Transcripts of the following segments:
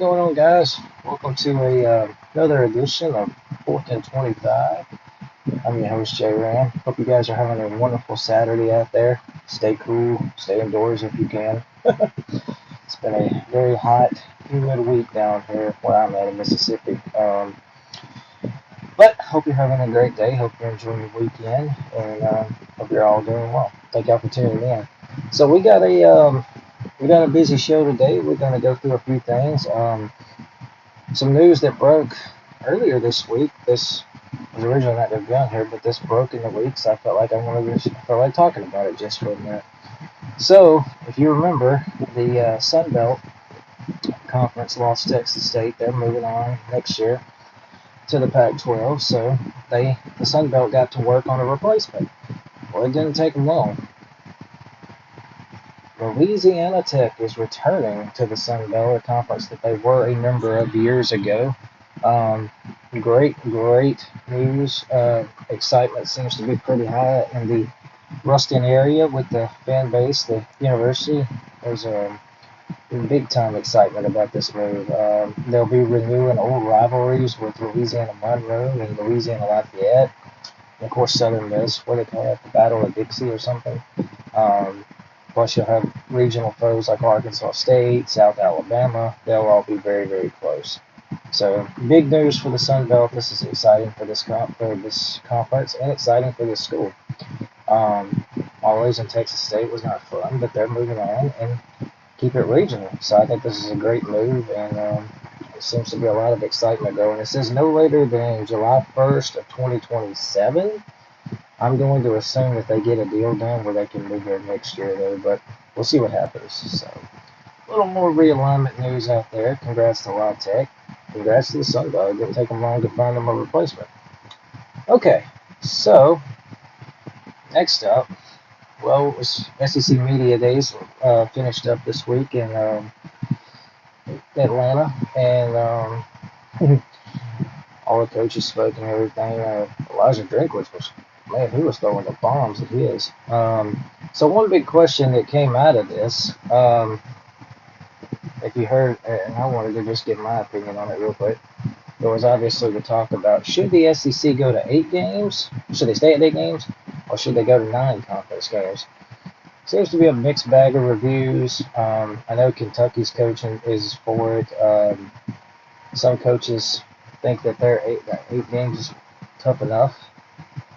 going on, guys? Welcome to another edition of 4th and 25. I'm your host, Jay Ram. Hope you guys are having a wonderful Saturday out there. Stay cool, stay indoors if you can. It's been a very hot, humid week down here where I'm at in Mississippi. But hope you're having a great day. Hope you're enjoying your weekend, and hope you're all doing well. Thank y'all for tuning in. So we got a busy show today. We're going to go through a few things. Some news that broke earlier this week. This was originally not going to be on here, but this broke in the week, so I felt like I felt like talking about it just for a minute. So, if you remember, the Sun Belt Conference lost Texas State. They're moving on next year to the Pac-12, so the Sun Belt got to work on a replacement. Well, it didn't take them long. Louisiana Tech is returning to the Sun Belt, a conference that they were a member of years ago. Great news. Excitement seems to be pretty high in the Ruston area with the fan base, the university. There's a big time excitement about this move. They'll be renewing old rivalries with Louisiana Monroe and Louisiana Lafayette. And of course, Southern Miss, what do they call it, the Battle of Dixie or something. Plus, you'll have regional foes like Arkansas State, South Alabama. They'll all be very, very close. So, big news for the Sun Belt. This is exciting for this conference and exciting for this school. Always in Texas State was not fun, but they're moving on and keep it regional. So, I think this is a great move, and there seems to be a lot of excitement going. It says no later than July 1st of 2027. I'm going to assume that they get a deal done where they can move there next year, though, but we'll see what happens. So, a little more realignment news out there. Congrats to La Tech. Congrats to the Sun Belt. It didn't take them long to find them a replacement. Okay, so next up, well, it was SEC Media Days finished up this week in Atlanta, and all the coaches spoke and everything. Elijah Drinkwitz man, he was throwing the bombs at his. So one big question that came out of this, if you heard, and I wanted to just give my opinion on it real quick, there was obviously the talk about should the SEC go to 8 games? Should they stay at 8 games? Or should they go to 9 conference games? Seems to be a mixed bag of reviews. I know Kentucky's coaching is for it. Some coaches think that their 8 games is tough enough.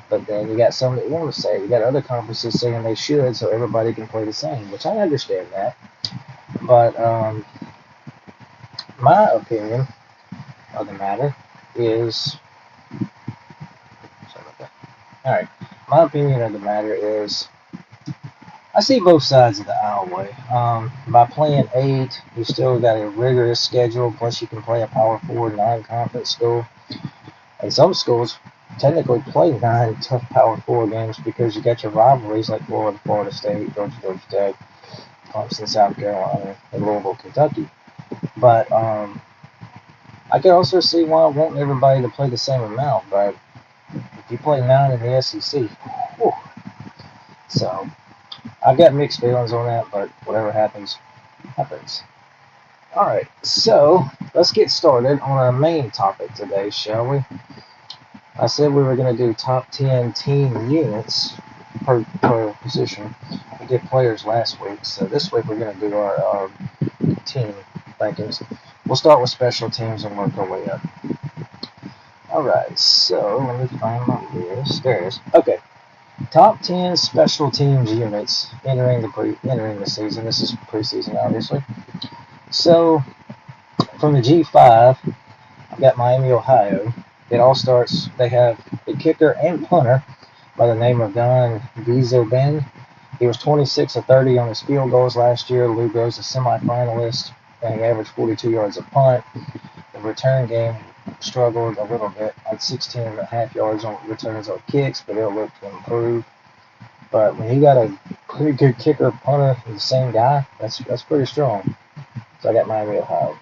But then you got some that want to say, you got other conferences saying they should so everybody can play the same, which I understand that. But my opinion of the matter is, sorry about that. All right, my opinion of the matter is, I see both sides of the aisleway. By playing 8, you still got a rigorous schedule. Plus, you can play a Power 4 non-conference school, and some schools technically play 9 tough Power 4 games because you got your rivalries like Florida, Florida State, Georgia Tech, Clemson, South Carolina, and Louisville, Kentucky. But I could also see why wanting everybody to play the same amount. But if you play 9 in the SEC, whew. So I've got mixed feelings on that. But whatever happens, happens. All right, so let's get started on our main topic today, shall we? I said we were going to do top 10 team units per position. We did players last week, so this week we're going to do our team rankings. We'll start with special teams and work our way up. Alright, so let me find my list. There it is. Okay. Top 10 special teams units entering the season. This is preseason, obviously. So, from the G5, I've got Miami, Ohio. It all starts, they have a kicker and punter by the name of Don Vizobin. He was 26 of 30 on his field goals last year. Lugo's a semifinalist, and he averaged 42 yards a punt. The return game struggled a little bit at 16.5 yards on returns on kicks, but it'll look to improve. But when you got a pretty good kicker punter, the same guy, that's pretty strong. So I got Miami, Ohio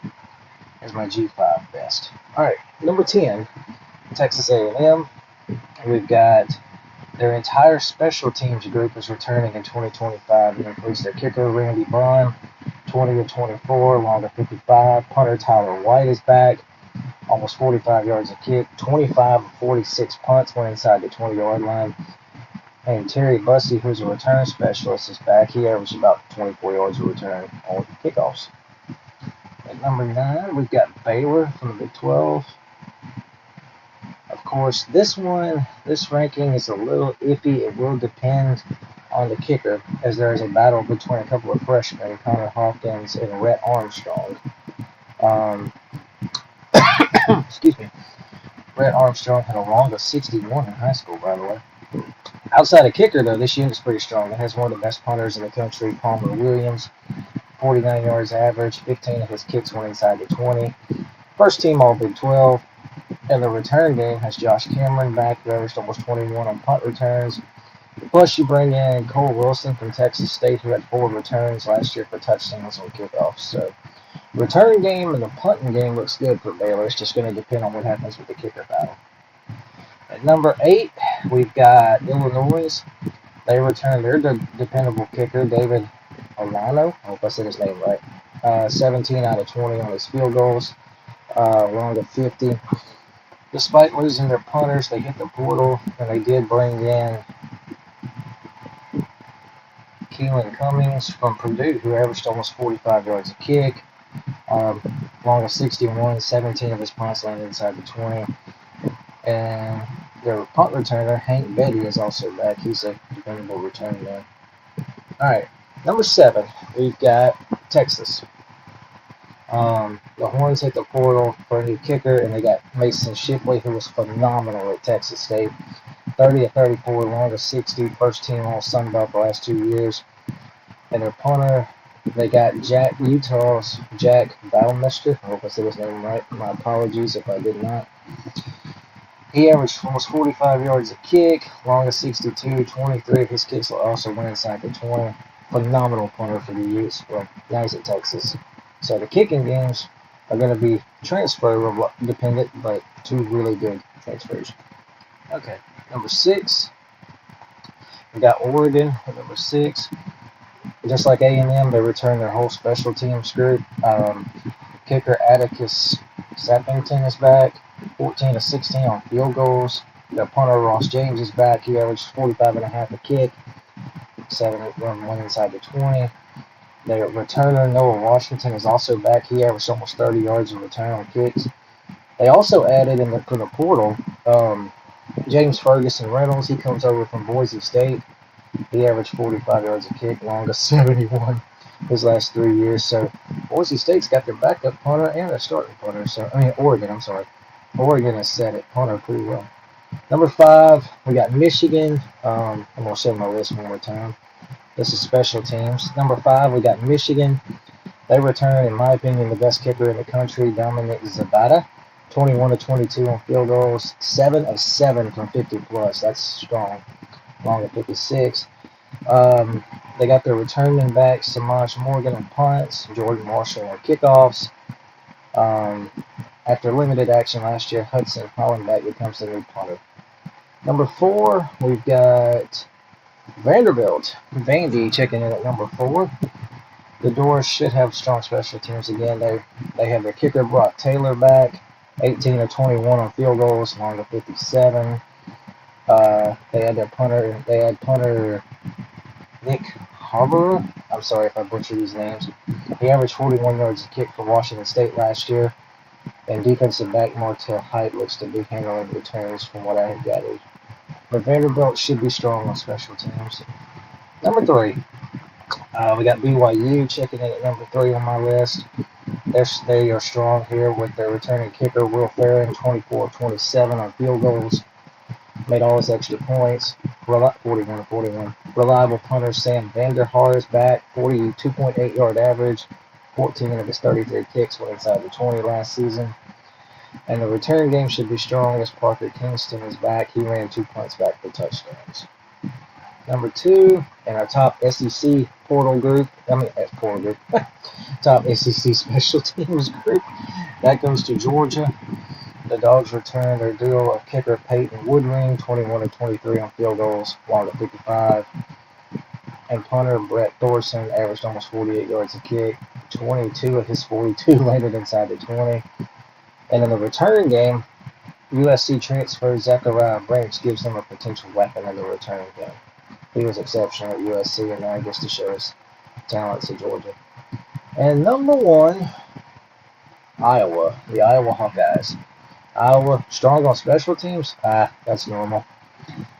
as my G5 best. All right, number 10. Texas A&M, we've got their entire special teams group is returning in 2025. It includes their kicker, Randy Braun, 20 of 24, long of 55. Punter Tyler White is back, almost 45 yards a kick. 25 of 46 punts went inside the 20-yard line. And Terry Bussey, who's a return specialist, is back. He averaged about 24 yards a return on kickoffs. At number 9, we've got Baylor from the Big 12. Of course, this ranking is a little iffy. It will depend on the kicker, as there is a battle between a couple of freshmen, Connor Hawkins and Rhett Armstrong. Excuse me. Rhett Armstrong had a long of 61 in high school, by the way. Outside of kicker, though, this unit's pretty strong. It has one of the best punters in the country, Palmer Williams, 49 yards average. 15 of his kicks went inside the 20. First team All Big 12. And the return game has Josh Cameron back, who averaged almost 21 on punt returns. Plus, you bring in Cole Wilson from Texas State, who had 4 returns last year for touchdowns on kickoffs. So, return game and the punting game looks good for Baylor. It's just going to depend on what happens with the kicker battle. At number 8, we've got Illinois. They return their dependable kicker, David Olano. I hope I said his name right. 17 out of 20 on his field goals, long of 50. Despite losing their punters, they hit the portal, and they did bring in Keelan Cummings from Purdue, who averaged almost 45 yards a kick, long of 61. 17 of his punts landed inside the 20. And their punt returner, Hank Betty, is also back. He's a dependable return man. All right, number 7, we've got Texas. The Horns hit the portal for a new kicker, and they got Mason Shipley, who was phenomenal at Texas State. 30 of 34, long of 60, first team All Sun Belt the last 2 years. And their punter, they got Utah's Jack Baumeister. I hope I said his name right. My apologies if I did not. He averaged almost 45 yards a kick, long of 62. 23 of his kicks also went inside the 20. Phenomenal punter for the Utes. Well, now he's at Texas. So the kicking games are going to be transfer dependent, but 2 really good transfers. Okay, number 6, we got Oregon at number 6. Just like A&M, they return their whole special teams group. Kicker Atticus Sappington is back, 14 of 16 on field goals. The punter Ross James is back. He averaged 45.5 a kick, 7 1 inside the 20. Their returner Noah Washington is also back. He averaged almost 30 yards in return on kicks. They also added from the portal James Ferguson Reynolds. He comes over from Boise State. He averaged 45 yards a kick, long of 71 his last 3 years. So Boise State's got their backup punter and their starting punter. Oregon has set it punter pretty well. Number 5, we got Michigan. I'm going to show my list one more time. This is special teams. Number 5, we got Michigan. They return, in my opinion, the best kicker in the country, Dominic Zabata. 21 of 22 on field goals, 7 of 7 from 50 plus. That's strong. Long of 56. They got their returning backs, Samaj Morgan on punts, Jordan Marshall on kickoffs. After limited action last year, Hudson Hollenbeck becomes the new punter. Number 4, we've got Vanderbilt. Vandy checking in at number 4. The Doors should have strong special teams again. They have their kicker Brock Taylor back, 18 of 21 on field goals, long of 57. They had punter Nick Harbour. I'm sorry if I butchered these names. He averaged 41 yards a kick for Washington State last year. And defensive back Martell Height looks to be handling returns from what I have gathered. But Vanderbilt should be strong on special teams. Number 3, we got BYU checking in at number 3 on my list. They are strong here with their returning kicker Will Ferrin, 24 of 27 on field goals. Made all his extra points, 41. Reliable punter Sam Vanderhaar is back, 42.8 yard average, 14 of his 33 kicks went inside the 20 last season. And the return game should be strong as Parker Kingston is back. He ran 2 punts back for touchdowns. Number 2, in our top SEC top SEC special teams group, that goes to Georgia. The Dogs return their duo of kicker Peyton Woodring, 21 of 23 on field goals, long of 55. And punter Brett Thorson averaged almost 48 yards a kick. 22 of his 42 landed inside the 20. And in the return game, USC transfer Zachariah Branch gives him a potential weapon in the return game. He was exceptional at USC, and now he gets to show his talents at Georgia. And number 1, Iowa, the Iowa Hawkeyes. Iowa, strong on special teams? That's normal.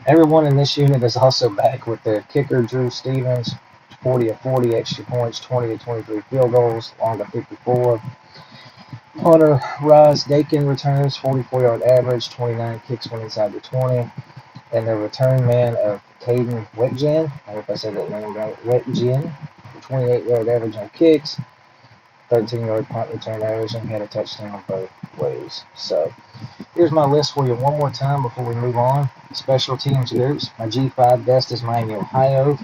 Everyone in this unit is also back with their kicker, Drew Stevens, 40 of 40 extra points, 20 of 23 field goals, long of 54. Punter, Rise Dakin returns, 44-yard average, 29 kicks when inside the 20. And the return man of Caden Wetjen, I hope I said that name right, Wetjen, 28-yard average on kicks, 13-yard punt return average, and had a touchdown both ways. So here's my list for you one more time before we move on. Special teams groups. My G5 best is Miami, Ohio.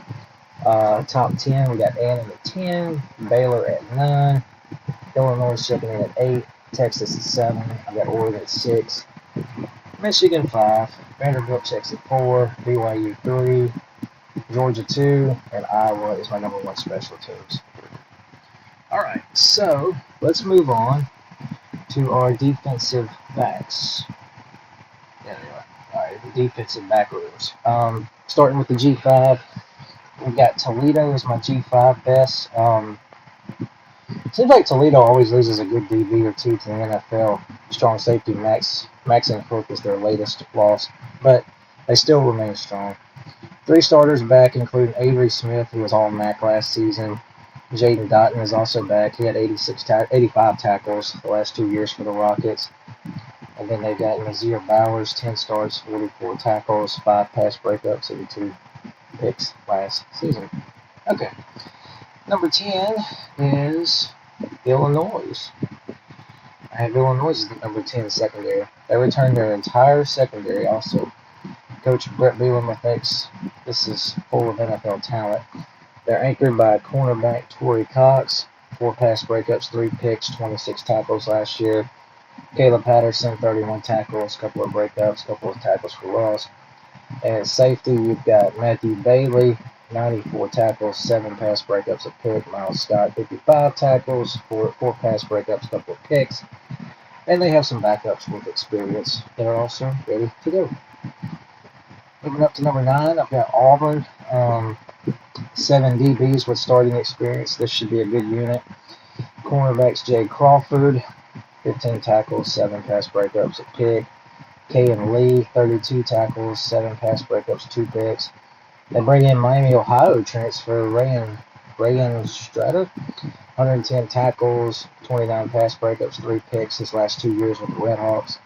Top 10, we got Ann at 10, Baylor at 9, Illinois checking in at 8, Texas at 7, I got Oregon at 6, Michigan 5, Vanderbilt checks at 4, BYU 3, Georgia 2, and Iowa is my number 1 special teams. Alright, so let's move on to our defensive backs. There we are. Alright, the defensive back rooms. Starting with the G5, we got Toledo as my G5 best. Seems like Toledo always loses a good DB or two to the NFL. Strong safety Max and Cook is their latest loss, but they still remain strong. 3 starters back, including Avery Smith, who was all MAC last season. Jaden Dotton is also back. He had 85 tackles the last 2 years for the Rockets. And then they've got Nazir Bowers, 10 starts, 44 tackles, 5 pass breakups, and 2 picks last season. Okay. Number 10 is Illinois. I have Illinois as the number 10 secondary. They returned their entire secondary also. Coach Brett Bielema thinks this is full of NFL talent. They're anchored by cornerback Torrey Cox, 4 pass breakups, 3 picks, 26 tackles last year. Caleb Patterson, 31 tackles, couple of breakups, couple of tackles for loss. And at safety, you've got Matthew Bailey, 94 tackles, 7 pass breakups, a pick. Miles Scott, 55 tackles, 4 pass breakups, couple of picks. And they have some backups with experience that are also ready to go. Moving up to number 9, I've got Auburn. 7 DBs with starting experience. This should be a good unit. Cornerbacks Jay Crawford, 15 tackles, 7 pass breakups, a pick. Kayan Lee, 32 tackles, 7 pass breakups, 2 picks. They bring in Miami, Ohio transfer Rayan Strader, 110 tackles, 29 pass breakups, 3 picks his last 2 years with the Redhawks.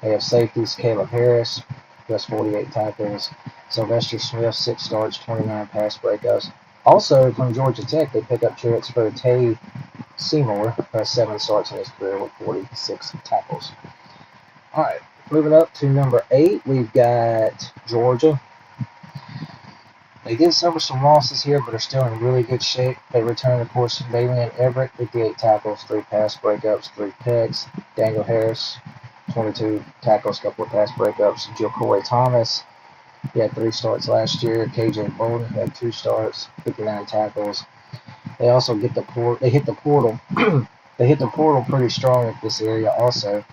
They have safeties Caleb Harris, who has 48 tackles. Sylvester Smith, 6 starts, 29 pass breakups. Also from Georgia Tech, they pick up transfer Tay Seymour, who has 7 starts in his career with 46 tackles. All right, moving up to number 8, we've got Georgia. They did suffer some losses here, but are still in really good shape. They return, of course, Bailey Everett, 58 tackles, 3 pass breakups, 3 picks. Daniel Harris, 22 tackles, couple of pass breakups. Corey Thomas, he had 3 starts last year. KJ Bolden had 2 starts, 59 tackles. They also get the portal. They hit the portal. They hit the portal pretty strong at this area also.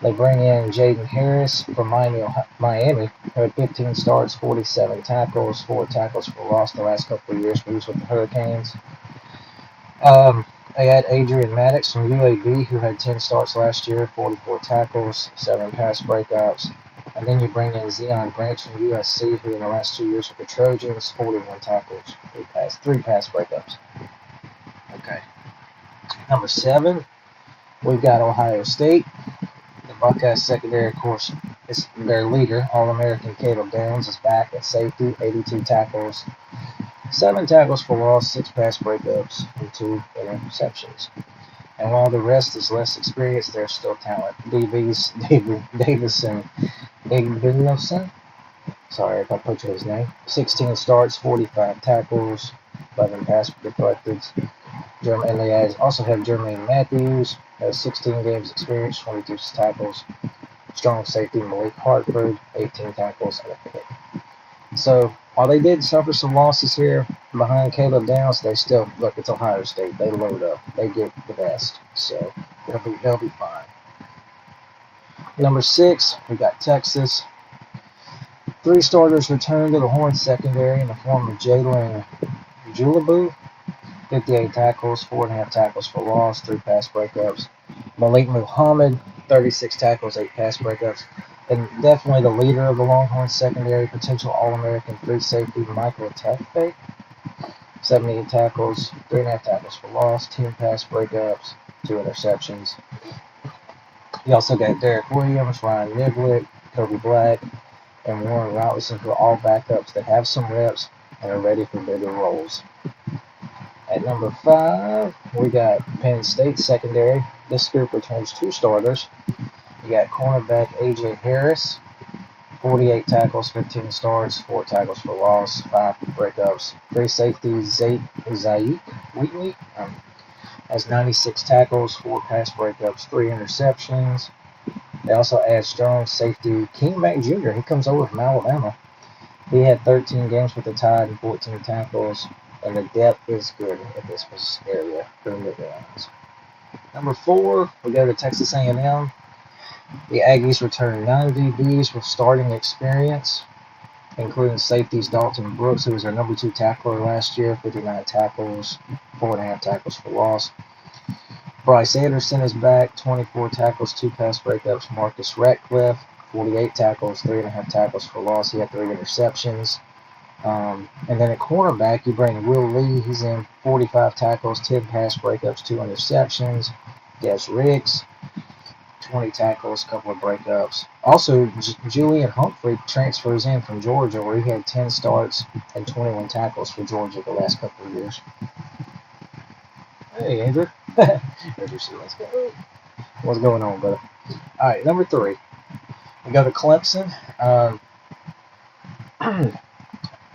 They bring in Jaden Harris from Miami, who had 15 starts, 47 tackles, 4 tackles for loss the last couple of years when he was with the Hurricanes. They had Adrian Maddox from UAB, who had 10 starts last year, 44 tackles, 7 pass breakups. And then you bring in Zion Branch from USC, who in the last 2 years with the Trojans, 41 tackles, 3 pass breakups. Okay. Number 7, we've got Ohio State. The Buckeyes secondary, of course, is their leader. All-American Caleb Downs is back at safety, 82 tackles, 7 tackles for loss, 6 pass breakups, and 2 interceptions. And while the rest is less experienced, there's still talent. DBs, Davis and Igbenson, sorry if I butchered his name, 16 starts, 45 tackles, 11 pass deflected. And they also have Jermaine Matthews, has 16 games experience, 22 tackles. Strong safety Malik Hartford, 18 tackles and a pick. So while they did suffer some losses here behind Caleb Downs, they still, look, it's Ohio State. They load up. They get the best. So they'll be fine. Number 6, we got Texas. 3 starters returned to the Horned secondary in the form of Jalen Julebu, 58 tackles, 4.5 tackles for loss, 3 pass breakups. Malik Muhammad, 36 tackles, 8 pass breakups. And definitely the leader of the Longhorns secondary, potential All-American free safety Michael Tefe, 78 tackles, 3.5 tackles for loss, 10 pass breakups, 2 interceptions. You also got Derek Williams, Ryan Niblick, Kobe Black, and Warren Robertson, who are all backups that have some reps and are ready for bigger roles. At number 5, we got Penn State secondary. This group returns 2 starters. You got cornerback A.J. Harris, 48 tackles, 15 starts, 4 tackles for loss, 5 breakups. Free safety Zayik Wheatley has 96 tackles, 4 pass breakups, 3 interceptions. They also add strong safety King Mack Jr. He comes over from Alabama. He had 13 games with the Tide and 14 tackles, and the depth is good at this area for the Midlands. Number 4, we go to Texas A&M. The Aggies return 9 DBs with starting experience, including safeties Dalton Brooks, who was their number 2 tackler last year, 59 tackles, 4.5 tackles for loss. Bryce Anderson is back, 24 tackles, 2 pass breakups. Marcus Ratcliffe, 48 tackles, 3.5 tackles for loss. He had 3 interceptions. And then at cornerback, you bring Will Lee. He's in 45 tackles, 10 pass breakups, 2 interceptions. Des Riggs, 20 tackles, couple of breakups. Also, Julian Humphrey transfers in from Georgia, where he had 10 starts and 21 tackles for Georgia the last couple of years. Hey, Andrew. What's going on, brother? All right, number 3. We go to Clemson.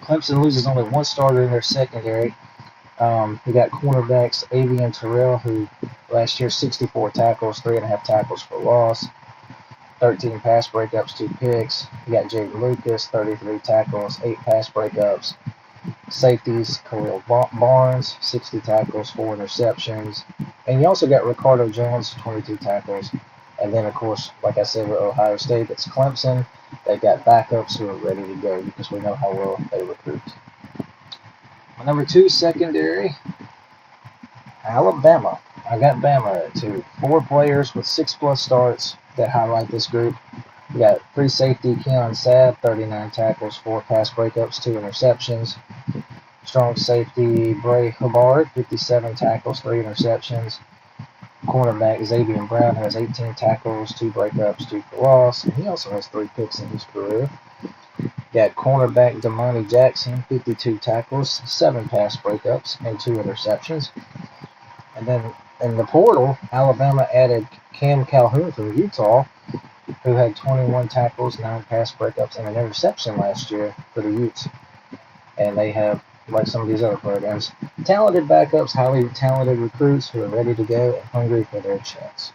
Clemson loses only 1 starter in their secondary. We got cornerbacks Avian Terrell, who last year 64 tackles, 3.5 tackles for loss, 13 pass breakups, 2 picks. You got Jaden Lucas, 33 tackles, 8 pass breakups. Safeties Khalil Barnes, 60 tackles, 4 interceptions. And you also got Ricardo Jones, 22 tackles. And then, of course, like I said, with Ohio State, it's Clemson. They got backups who are ready to go because we know how well they recruit. Number 2, secondary, Alabama. I got Bama at 2. 4 players with 6+ starts that highlight this group. We got free safety Keon Sabb, 39 tackles, 4 pass breakups, 2 interceptions. Strong safety Bray Hubbard, 57 tackles, 3 interceptions. Cornerback Xavier Brown has 18 tackles, 2 breakups, 2 for loss, and he also has 3 picks in his career. Got cornerback Damani Jackson, 52 tackles, 7 pass breakups, and 2 interceptions. And then in the portal, Alabama added Cam Calhoun from Utah, who had 21 tackles, 9 pass breakups, and an interception last year for the Utes. And they have, like some of these other programs, talented backups, highly talented recruits who are ready to go and hungry for their chance.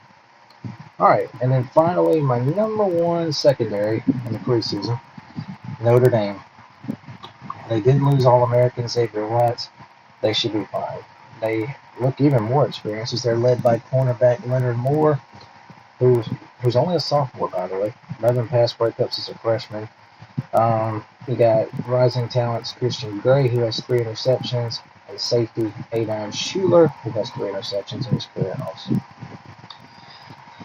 All right, and then finally, my number 1 secondary in the preseason, Notre Dame. They did lose All-American Xavier Watts. They should be fine. They look even more experienced as they're led by cornerback Leonard Moore, who's only a sophomore, by the way. 11 pass breakups as a freshman. You got rising talents Christian Gray, who has 3 interceptions, and safety Adon Schuler, who has 3 interceptions in his career also.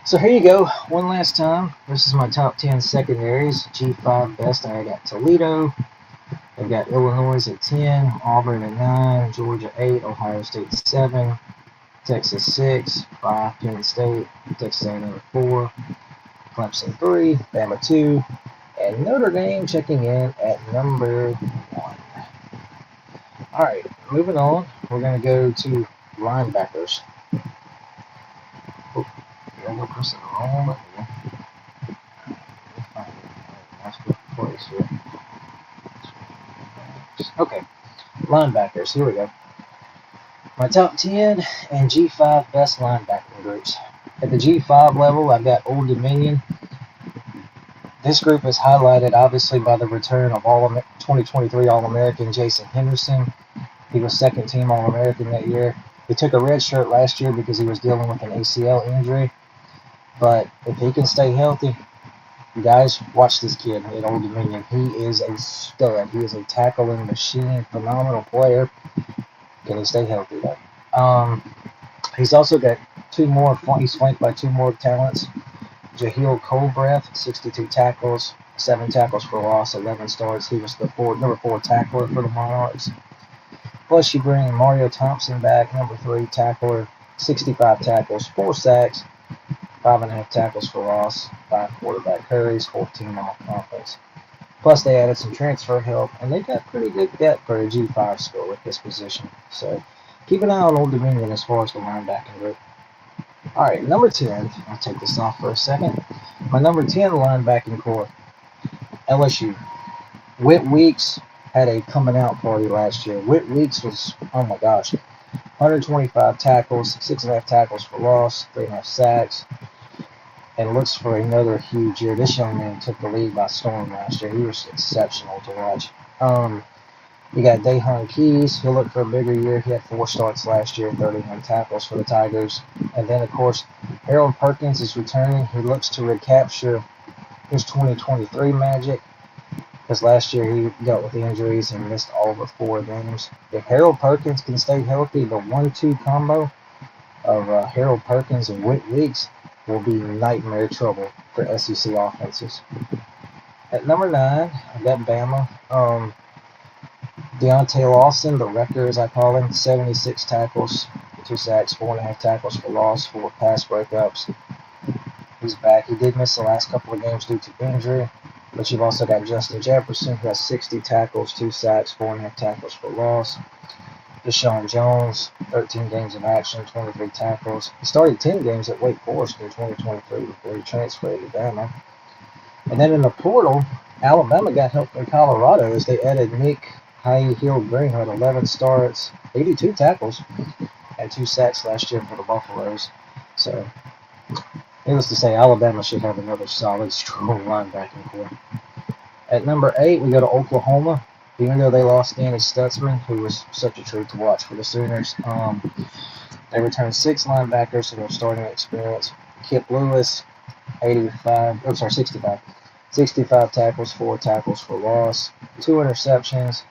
So here you go, one last time. This is my top 10 secondaries. G5 best, I got Toledo. I've got Illinois at 10, Auburn at 9, Georgia 8, Ohio State 7, Texas 6, 5, Penn State, Texas A&M 4, Clemson 3, Bama 2, and Notre Dame checking in at number 1. All right, moving on. We're going to go to linebackers. Oh, did I go press the wrong button? That's good place here. Okay, linebackers. Here we go. My top 10 and G5 best linebacking groups. At the G5 level, I've got Old Dominion. This group is highlighted obviously by the return of 2023 All-American Jason Henderson. He was second team All-American that year. He took a red shirt last year because he was dealing with an ACL injury. But if he can stay healthy, guys, watch this kid at Old Dominion. He is a stud. He is a tackling machine, phenomenal player. Can he stay healthy though? He's also got two more. He's flanked by two more talents. Jahil Colbreth, 62 tackles, 7 tackles for loss, 11 starts. He was the number 4 tackler for the Monarchs. Plus, you bring Mario Thompson back, number 3 tackler, 65 tackles, 4 sacks, 5.5 tackles for loss, 5 quarterback hurries, 14 off offense. Plus, they added some transfer help, and they got pretty good depth for a G5 score at this position. So, keep an eye on Old Dominion as far as the linebacking group. Alright, number 10. I'll take this off for a second. My number 10 linebacking core, LSU. Whit Weeks had a coming out party last year. Whit Weeks was, oh my gosh, 125 tackles, 6.5 tackles for loss, 3.5 sacks, and looks for another huge year. This young man took the league by storm last year. He was exceptional to watch. You got Dahan Keys. He'll look for a bigger year. He had 4 starts last year, 31 tackles for the Tigers. And then, of course, Harold Perkins is returning. He looks to recapture his 2023 magic because last year he dealt with injuries and missed all but 4 games. If Harold Perkins can stay healthy, the 1-2 combo of Harold Perkins and Whit Weeks will be nightmare trouble for SEC offenses. At number 9, I got Bama. Deontay Lawson, the wrecker as I call him, 76 tackles, 2 sacks, 4.5 tackles for loss, 4 pass breakups. He's back. He did miss the last couple of games due to injury, but you've also got Justin Jefferson, who has 60 tackles, 2 sacks, 4.5 tackles for loss. Deshaun Jones, 13 games of action, 23 tackles. He started 10 games at Wake Forest in 2023 before he transferred to Bama. And then in the portal, Alabama got help from Colorado as they added Nick High-Heeled Green, who had 11 starts, 82 tackles, and 2 sacks last year for the Buffaloes. So, needless to say, Alabama should have another solid, strong linebacking core. At number 8, we go to Oklahoma. Even though they lost Danny Stutzman, who was such a treat to watch for the Sooners, they returned 6 linebackers to their starting experience. Kip Lewis, 65. 65 tackles, 4 tackles for loss, 2 interceptions.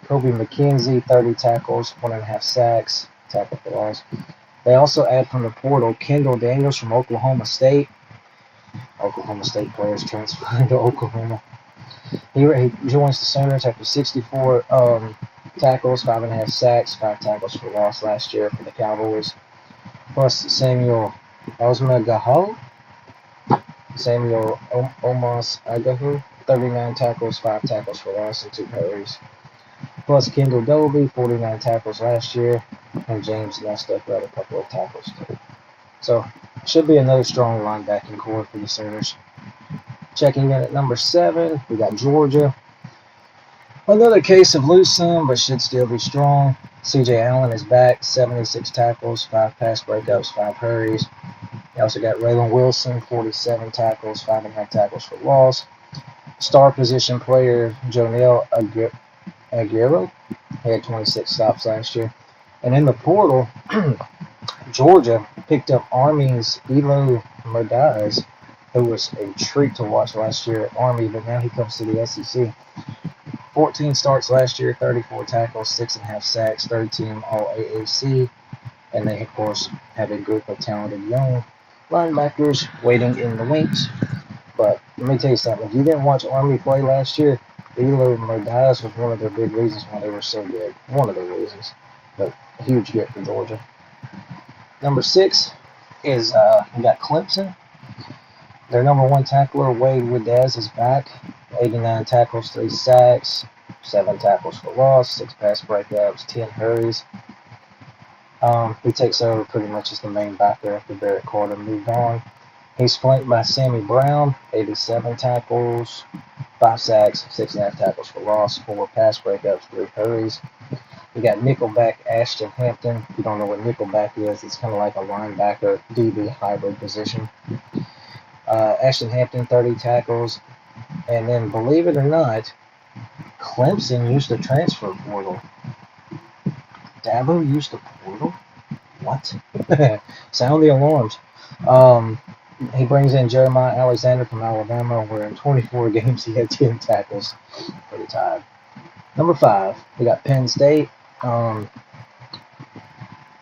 Kobe McKenzie, 30 tackles, 1.5 sacks, tackle for loss. They also add from the portal Kendall Daniels from Oklahoma State. Oklahoma State players transferring to Oklahoma. He joins the Sooners after 64 tackles, 5.5 sacks, 5 tackles for loss last year for the Cowboys. Plus Samuel Osmagaho, Samuel Omos Agahu, 39 tackles, 5 tackles for loss, and 2 hurries. Plus Kendall Doby, 49 tackles last year, and James Nesta had a couple of tackles too. So, should be another strong linebacking core for the Sooners. Checking in at number 7, we got Georgia. Another case of loosen, but should still be strong. C.J. Allen is back, 76 tackles, 5 pass breakups, 5 hurries. You also got Raylan Wilson, 47 tackles, 5.5 tackles for loss. Star position player Jonell Aguero, he had 26 stops last year. And in the portal, Georgia picked up Army's Elo Merdaz, who was a treat to watch last year at Army, but now he comes to the SEC. 14 starts last year, 34 tackles, 6.5 sacks, 13 All-AAC, and they, of course, have a group of talented young linebackers waiting in the wings. But let me tell you something. If you didn't watch Army play last year, Elo Merdaz was one of their big reasons why they were so good. One of the reasons. But a huge get for Georgia. Number 6 is we got Clemson. Their number 1 tackler, Wade Wadaz, is back. 89 tackles, 3 sacks, 7 tackles for loss, 6 pass breakups, 10 hurries. He takes over pretty much as the main backer after Barrett Carter moved on. He's flanked by Sammy Brown, 87 tackles, 5 sacks, 6.5 tackles for loss, 4 pass breakups, 3 hurries. We got nickelback Ashton Hampton. If you don't know what nickelback is, it's kind of like a linebacker DB hybrid position. Ashton Hampton, 30 tackles, And then, believe it or not, Clemson used the transfer portal. Dabo used the portal? What? Sound the alarms. Um, he brings in Jeremiah Alexander from Alabama, where in 24 games he had 10 tackles for the Tide. Number 5, we got Penn State.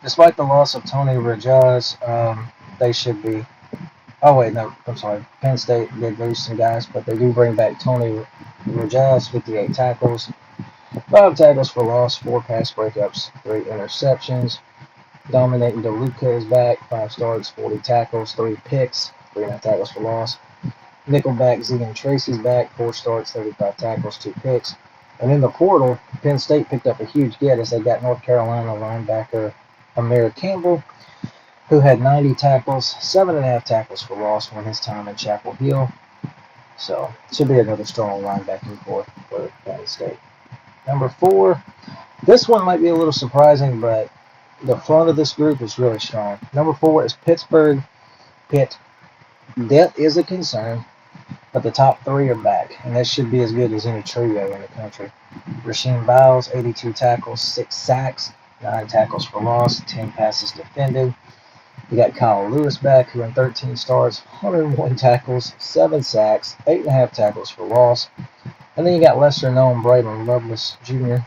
Despite the loss of Tony Rajas, they should be. Oh wait, no, I'm sorry. Penn State did lose some guys, but they do bring back Tony Rajas, 58 tackles, 5 tackles for loss, 4 pass breakups, 3 interceptions. Dominic DeLuca is back, 5 starts, 40 tackles, 3 picks, 3.5 tackles for loss. Nickelback Zegan Tracy's back, 4 starts, 35 tackles, 2 picks. And in the portal, Penn State picked up a huge get as they got North Carolina linebacker Amir Campbell, who had 90 tackles, 7.5 tackles for loss from his time in Chapel Hill. So, should be another strong linebacking core for Penn State. Number 4, this one might be a little surprising, but the front of this group is really strong. Number 4 is Pittsburgh Pitt. Depth is a concern, but the top 3 are back, and that should be as good as any trio in the country. Rasheem Biles, 82 tackles, 6 sacks, 9 tackles for loss, 10 passes defended. You got Kyle Lewis back, who in 13 starts, 101 tackles, 7 sacks, 8.5 tackles for loss. And then you got lesser known Braylon Lovelace Jr.,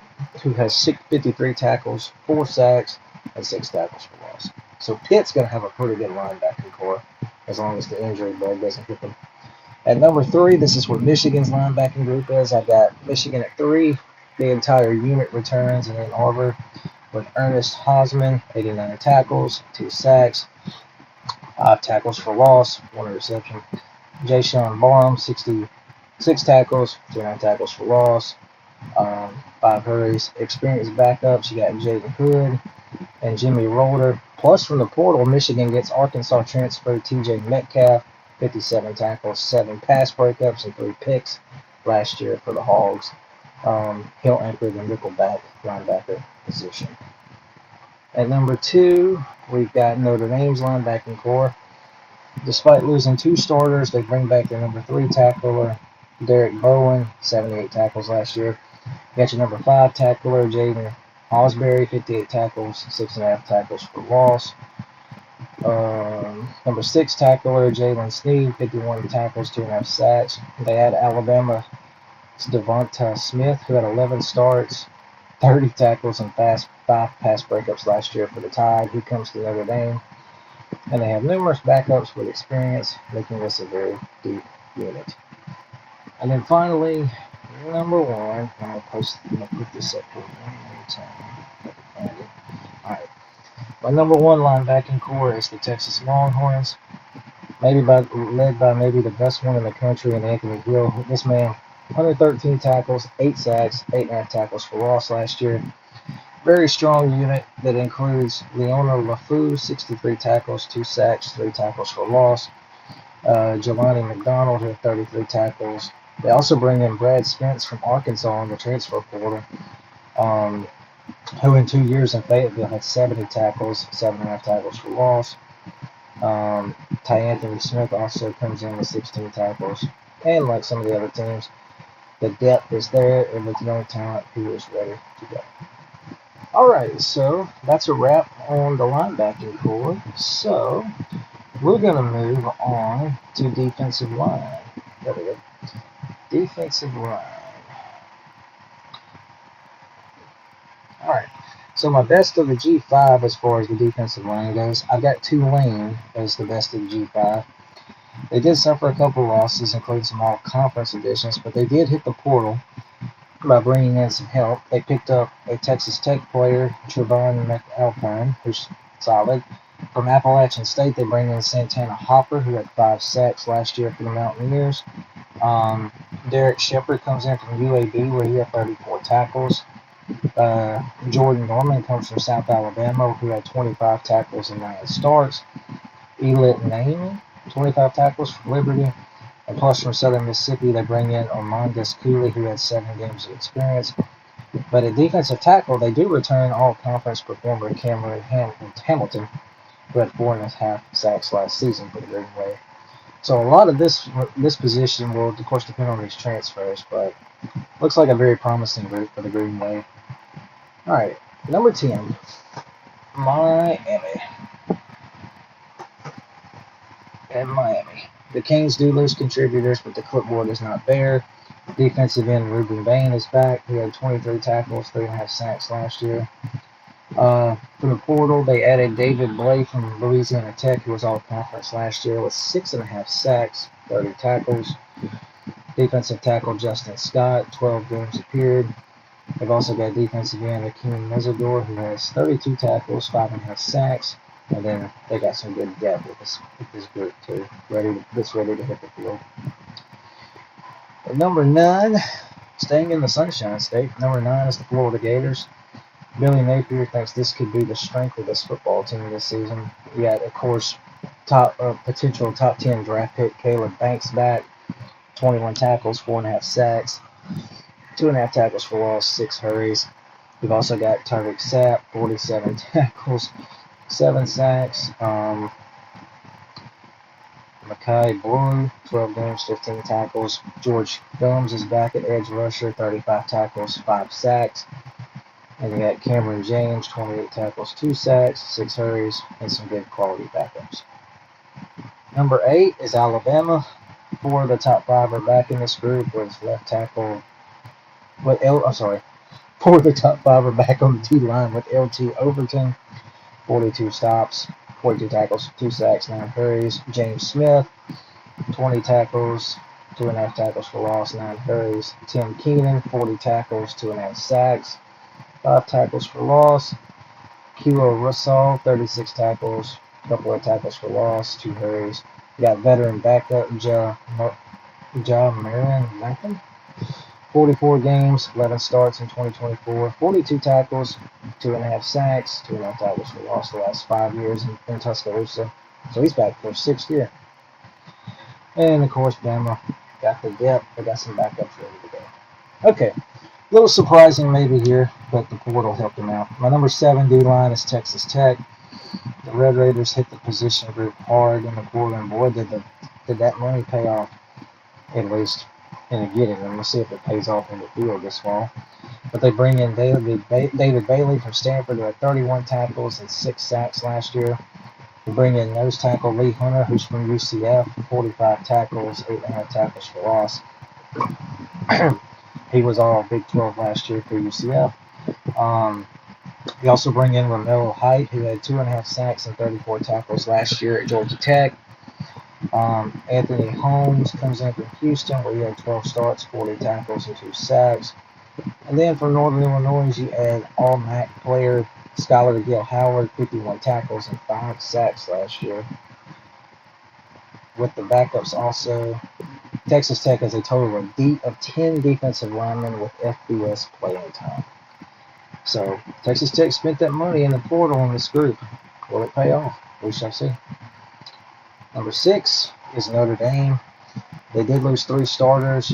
who has 53 tackles, 4 sacks, and 6 tackles for loss. So Pitt's going to have a pretty good linebacking core, as long as the injury bug doesn't hit them. At number 3, this is what Michigan's linebacking group is. I've got Michigan at 3. The entire unit returns in Ann Arbor with Ernest Hausman, 89 tackles, 2 sacks, 5 tackles for loss, 1 interception. Jayshon Barham, 66 tackles, 29 tackles for loss, 5 hurries. Experienced backups, you got Jaden Hood and Jimmy Rolder. Plus, from the portal, Michigan gets Arkansas transfer TJ Metcalf, 57 tackles, 7 pass breakups, and 3 picks last year for the Hogs. He'll anchor the nickelback linebacker position. At number 2, we've got Notre Dame's linebacking core. Despite losing 2 starters, they bring back their number 3 tackler, Derek Bowen, 78 tackles last year. You got your number 5 tackler, Jaden Osbury, 58 tackles, 6.5 tackles for loss. Number 6 tackler, Jalen Sneed, 51 tackles, 2.5 sacks. They had Alabama's Devonta Smith, who had 11 starts, 30 tackles, and 5 pass breakups last year for the Tide. He comes to Notre Dame. And they have numerous backups with experience, making this a very deep unit. And then finally, number 1, I'm going to put this up here one more time. Alright. My number 1 linebacking core is the Texas Longhorns, led by maybe the best one in the country in Anthony Hill. This man, 113 tackles, 8 sacks, 8.5 tackles for loss last year. Very strong unit that includes Leona LaFou, 63 tackles, 2 sacks, 3 tackles for loss. Jelani McDonald, who had 33 tackles. They also bring in Brad Spence from Arkansas in the transfer portal, who in 2 years in Fayetteville had 70 tackles, 7.5 tackles for loss. Ty Anthony Smith also comes in with 16 tackles. And like some of the other teams, the depth is there, and with young talent who is ready to go. Alright, so that's a wrap on the linebacking core. So we're going to move on to defensive line. There we go. Defensive line. Alright, so my best of the G5 as far as the defensive line goes, I've got Tulane as the best of the G5. They did suffer a couple losses, including some all-conference additions, but they did hit the portal by bringing in some help. They picked up a Texas Tech player, Trevon McAlpine, who's solid. From Appalachian State, they bring in Santana Hopper, who had 5 sacks last year for the Mountaineers. Derek Shepard comes in from UAB, where he had 34 tackles. Jordan Norman comes from South Alabama, who had 25 tackles and 9 starts. Elit Naimi, 25 tackles for Liberty. And plus from Southern Mississippi, they bring in Armandus Cooley, who had 7 games of experience. But at defensive tackle, they do return all-conference performer Cameron Hamilton, who had 4.5 sacks last season for the Green Wave. So a lot of this position will, of course, depend on these transfers, but looks like a very promising group for the Green Bay. All right, number 10, Miami. And Miami. The Canes do lose contributors, but the clipboard is not there. Defensive end Ruben Bain is back. He had 23 tackles, 3.5 sacks last year. From the portal, they added David Blay from Louisiana Tech, who was all conference last year with 6.5 sacks, 30 tackles. Defensive tackle Justin Scott, 12 games appeared. They've also got defensive end Akeem Mesidor, who has 32 tackles, 5.5 sacks. And then they got some good depth with this group too, that's ready to hit the field. At number 9, staying in the Sunshine State, number 9 is the Florida Gators. Billy Napier thinks this could be the strength of this football team this season. You got, of course, potential top 10 draft pick Caleb Banks back, 21 tackles, 4.5 sacks, 2.5 tackles for loss, 6 hurries. We've also got Tyreek Sapp, 47 tackles, 7 sacks. Makai Blue, 12 games, 15 tackles. George Gums is back at edge rusher, 35 tackles, 5 sacks. And you got Cameron James, 28 tackles, 2 sacks, 6 hurries, and some good quality backups. Number 8 is Alabama. 4 of the top 5 are back in this group with left tackle. 4 of the top 5 are back on the D-line with LT Overton, 42 stops, 42 tackles, 2 sacks, 9 hurries. James Smith, 20 tackles, 2.5 tackles for loss, 9 hurries. Tim Keenan, 40 tackles, 2.5 sacks, 5 tackles for loss. Kilo Russell, 36 tackles, a couple of tackles for loss, 2 hurries. You got veteran backup Ja Marin Latham, 44 games, 11 starts in 2024, 42 tackles, 2.5 sacks, 2.5 tackles for loss the last 5 years in Tuscaloosa. So he's back for his 6th year. And of course, Bama got the depth. They got some backups ready to go. Okay, a little surprising maybe here, but the portal helped them out. My number 7 D-line is Texas Tech. The Red Raiders hit the position group hard in the portal, and boy, did that money pay off, at least in the getting. And we'll see if it pays off in the field this fall. But they bring in David Bailey from Stanford, who had 31 tackles and 6 sacks last year. They bring in nose tackle Lee Hunter, who's from UCF, 45 tackles, 8.5 tackles for loss. He was all Big 12 last year for UCF. They also bring in Romello Height, who had 2.5 sacks and 34 tackles last year at Georgia Tech. Anthony Holmes comes in from Houston, where he had 12 starts, 40 tackles, and 2 sacks. And then from Northern Illinois, you add All-MAC player Skylar Gill Howard, 51 tackles and 5 sacks last year. With the backups also, Texas Tech has a total of 10 defensive linemen with FBS playing time. So Texas Tech spent that money in the portal in this group. Will it pay off? We shall see. Number 6 is Notre Dame. They did lose 3 starters.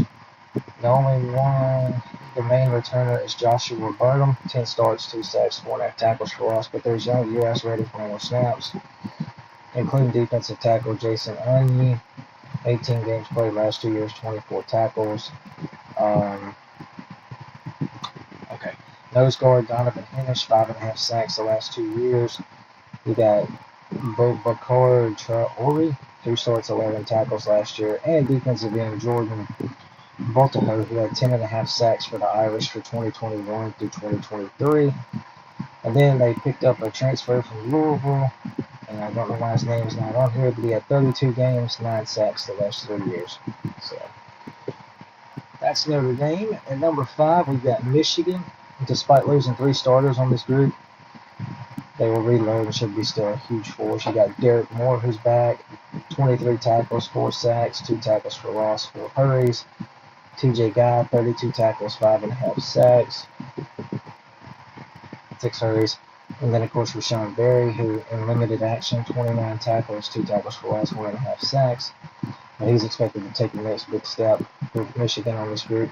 The only one, the main returner, is Joshua Burnham. 10 starts, 2 sacks, 4.5 tackles for loss. But there's young U.S. ready for more snaps, including defensive tackle Jason Onyee. 18 games played last 2 years, 24 tackles. Nose guard Donovan Hennish, 5.5 sacks the last 2 years. You got Bobakar Traore, 2 starts, 11 tackles last year. And defensive end Jordan Voltaho, who had 10.5 sacks for the Irish for 2021 through 2023. And then they picked up a transfer from Louisville, and I don't know why his name is not on here, but he had 32 games, 9 sacks the last 3 years. So that's Notre Dame. At number 5, we've got Michigan. Despite losing 3 starters on this group, they will reload and should be still a huge force. You got Derek Moore, who's back, 23 tackles, 4 sacks, 2 tackles for loss, 4 hurries. TJ Guy, 32 tackles, 5.5 sacks, 6 hurries. And then, of course, Rashawn Berry, who in limited action, 29 tackles, 2 tackles for loss, 1.5 sacks. And he's expected to take the next big step for Michigan on this group.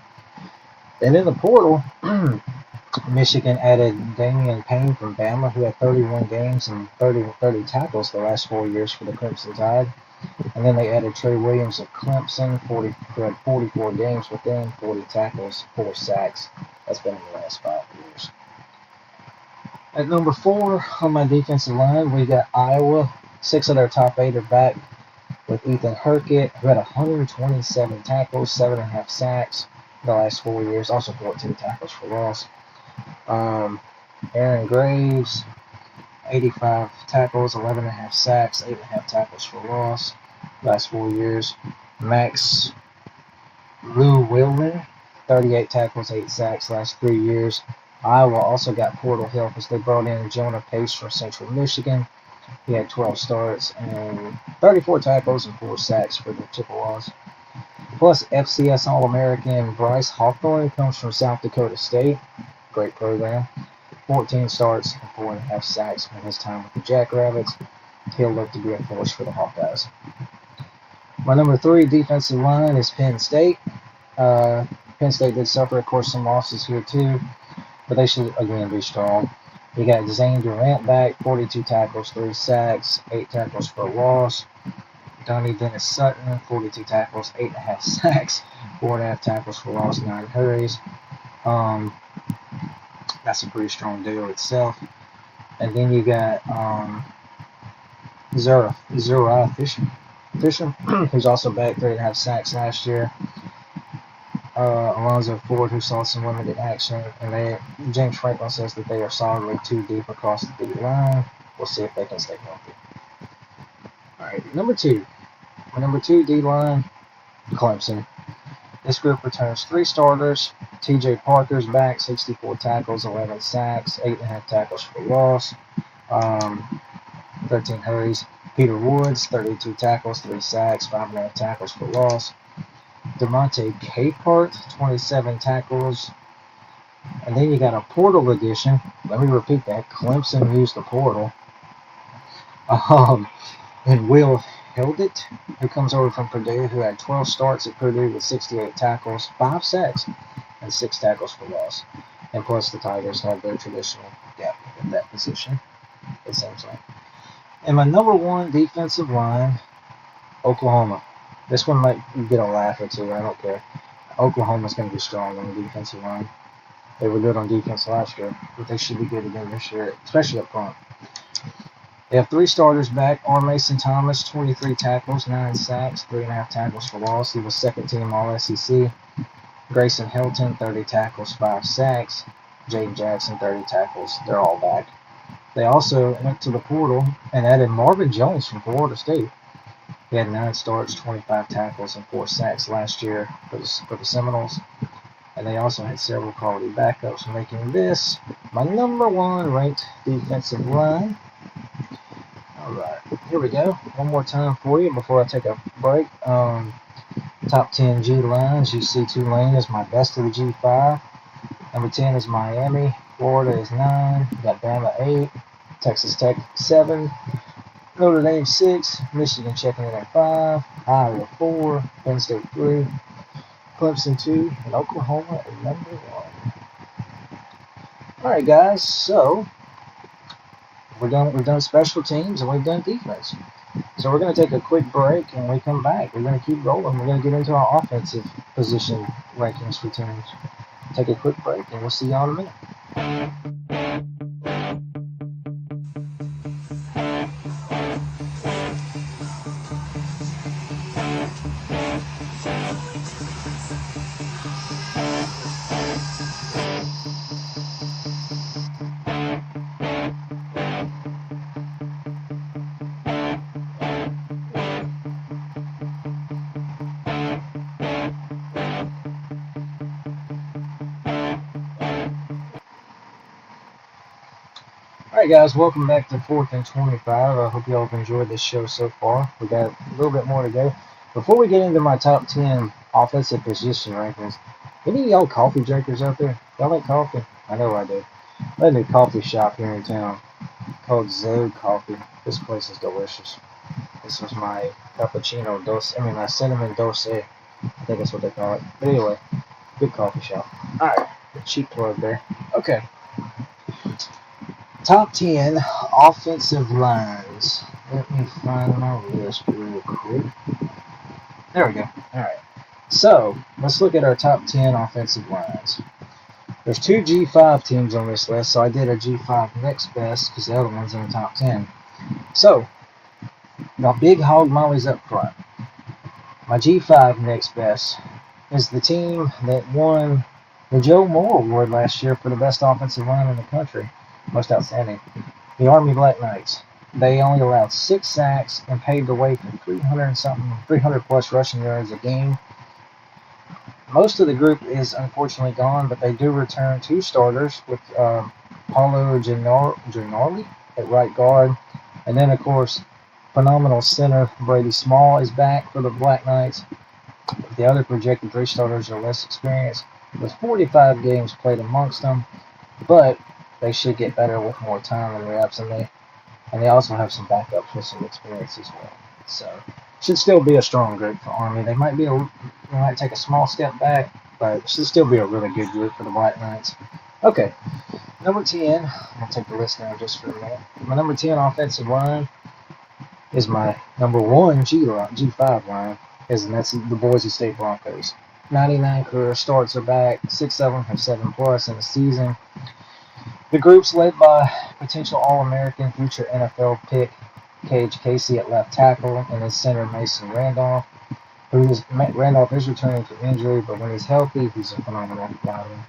And in the portal, Michigan added Damian Payne from Bama, who had 31 games and 30 tackles the last 4 years for the Crimson Tide. And then they added Trey Williams of Clemson, who had 44 games with them, 40 tackles, 4 sacks. That's been in the last 5 years. At number 4 on my defensive line, we got Iowa. 6 of their top 8 are back with Ethan Hurkett, who had 127 tackles, 7.5 sacks the last 4 years, also 14 tackles for loss. Aaron Graves, 85 tackles, 11.5 sacks, 8.5 tackles for loss last 4 years. Max Llewellyn, 38 tackles, 8 sacks last 3 years. Iowa also got portal help as they brought in Jonah Pace from Central Michigan. He had 12 starts and 34 tackles and 4 sacks for the Chippewas. Plus, FCS All-American Bryce Hawthorne comes from South Dakota State. Great program. 14 starts and 4.5 sacks in his time with the Jackrabbits. He'll look to be a force for the Hawkeyes. My number 3 defensive line is Penn State. Penn State did suffer, of course, some losses here too, but they should again be strong. You got Zane Durant back, 42 tackles, 3 sacks, 8 tackles for loss. Donnie Dennis Sutton, 42 tackles, 8.5 sacks, 4.5 tackles for loss, 9 hurries. That's a pretty strong deal itself. And then you got Zura Fisher, who's also back, 3.5 sacks last year. Alonzo Ford, who saw some limited action, and James Franklin says that they are solidly 2 deep across the D line. We'll see if they can stay healthy. All right, number 2. My number 2 D line, Clemson. This group returns 3 starters. T.J. Parker's back, 64 tackles, 11 sacks, 8.5 tackles for loss, 13 hurries. Peter Woods, 32 tackles, 3 sacks, 5.5 tackles for loss. DeMonte Capehart, 27 tackles. And then you got a portal addition. Let me repeat that. Clemson used the portal. And Will Hildit, who comes over from Purdue, who had 12 starts at Purdue with 68 tackles, 5 sacks, and 6 tackles for loss. And plus the Tigers have their traditional depth at that position, it seems like. And my number 1 defensive line, Oklahoma. This one might get a laugh or two, I don't care. Oklahoma's going to be strong on the defensive line. They were good on defense last year, but they should be good again this year, especially up front. They have 3 starters back. R. Mason Thomas, 23 tackles, 9 sacks, 3.5 tackles for loss. He was second team All-SEC. Grayson Hilton, 30 tackles, 5 sacks. Jaden Jackson, 30 tackles. They're all back. They also went to the portal and added Marvin Jones from Florida State. He had 9 starts, 25 tackles, and 4 sacks last year for the Seminoles. And they also had several quality backups, making this my number 1 ranked defensive line. Alright, here we go. One more time for you before I take a break. Top 10 G lines. You see Tulane is my best of the G5. Number 10 is Miami. Florida is 9. You got Bama 8. Texas Tech 7. Notre Dame 6. Michigan checking in at 5. Iowa 4. Penn State 3. Clemson 2. And Oklahoma at number 1. Alright, guys. So, we've done special teams and we've done defense. So we're going to take a quick break, and when we come back, we're going to keep rolling. We're going to get into our offensive position rankings for teams. Take a quick break, and we'll see y'all in a minute. Alright guys, welcome back to 4th and 25. I hope y'all have enjoyed this show so far. We got a little bit more to go. Before we get into my top 10 offensive position rankings, any of y'all coffee drinkers out there? Y'all like coffee? I know I do. I have a coffee shop here in town called Zode Coffee. This place is delicious. This was my cappuccino dulce, cinnamon dulce. I think that's what they call it. But anyway, good coffee shop. Alright, cheap plug there. Okay. Top 10 offensive lines. Let me find my list real quick. There we go. Alright. So, let's look at our top 10 offensive lines. There's two G5 teams on this list, so I did a G5 next best because the other one's in the top 10. So, my big hog mollies up front. My G5 next best is the team that won the Joe Moore Award last year for the best offensive line in the country. Most outstanding. The Army Black Knights. They only allowed 6 sacks and paved the way for 300 plus rushing yards a game. Most of the group is unfortunately gone, but they do return 2 starters with Paulo Gennaroli at right guard. And then, of course, phenomenal center Brady Small is back for the Black Knights. The other projected 3 starters are less experienced, with 45 games played amongst them, but they should get better with more time and reps, and they also have some backups with some experience as well. So, should still be a strong group for Army. They might take a small step back, but it should still be a really good group for the Black Knights. Okay, number 10. I'll take the list down just for a minute. My number 10 offensive line is my number 1 G5 line, and that's the Boise State Broncos. 99 career starts are back. 6 of them have 7 plus in the season. The group's led by potential All-American future NFL pick Cage Casey at left tackle and his center Mason Randolph. Randolph is returning from injury, but when he's healthy, he's a phenomenal lineman.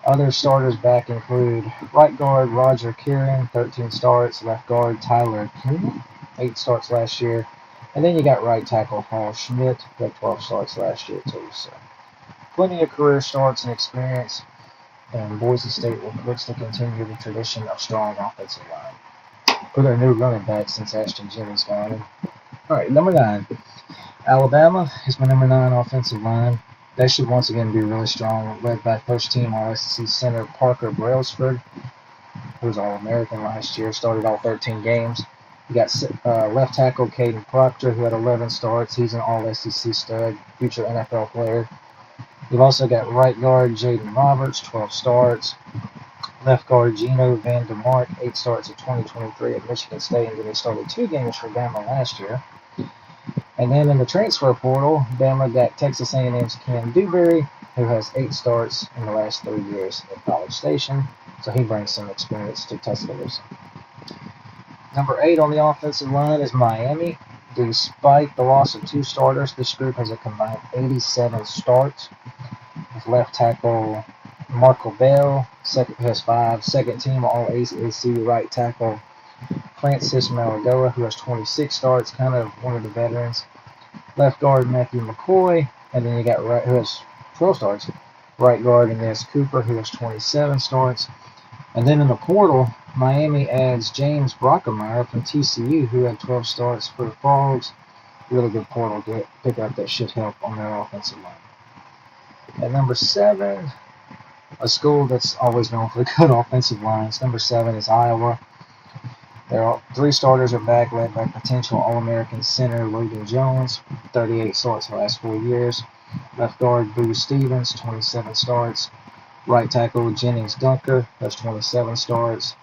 Other starters back include right guard Roger Kieran, 13 starts, left guard Tyler Kuhn, 8 starts last year, and then you got right tackle Paul Schmidt, who had 12 starts last year too. So plenty of career starts and experience, and Boise State looks to continue the tradition of strong offensive line. For their new running back since Ashton Jennings got him. Alright, number 9. Alabama is my number 9 offensive line. They should once again be really strong, led by first-team All-SEC center Parker Brailsford, who was All-American last year, started all 13 games. You got left tackle Caden Proctor, who had 11 starts. He's an All-SEC stud, future NFL player. You've also got right guard Jaden Roberts, 12 starts. Left guard Gino Van Der Mark, 8 starts in 2023 at Michigan State, and then he started 2 games for Bama last year. And then in the transfer portal, Bama got Texas A&M's Cam Dewberry, who has 8 starts in the last 3 years at College Station, so he brings some experience to Tuscaloosa. Number 8 on the offensive line is Miami. Despite the loss of 2 starters, this group has a combined 87 starts, with left tackle Marco Bell, has 5, second team All-ACC right tackle Francis Malagoa, who has 26 starts, kind of one of the veterans. Left guard Matthew McCoy, and then you got who has 12 starts. Right guard Inez Cooper, who has 27 starts. And then in the portal, Miami adds James Brockemeyer from TCU, who had 12 starts for the Frogs. Really good portal pickup that should help on their offensive line. At number 7, a school that's always known for good offensive lines. Number 7 is Iowa. 3 starters are back, led by potential All-American center Logan Jones, 38 starts the last 4 years. Left guard Boo Stevens, 27 starts. Right tackle Jennings Dunker has 27 starts.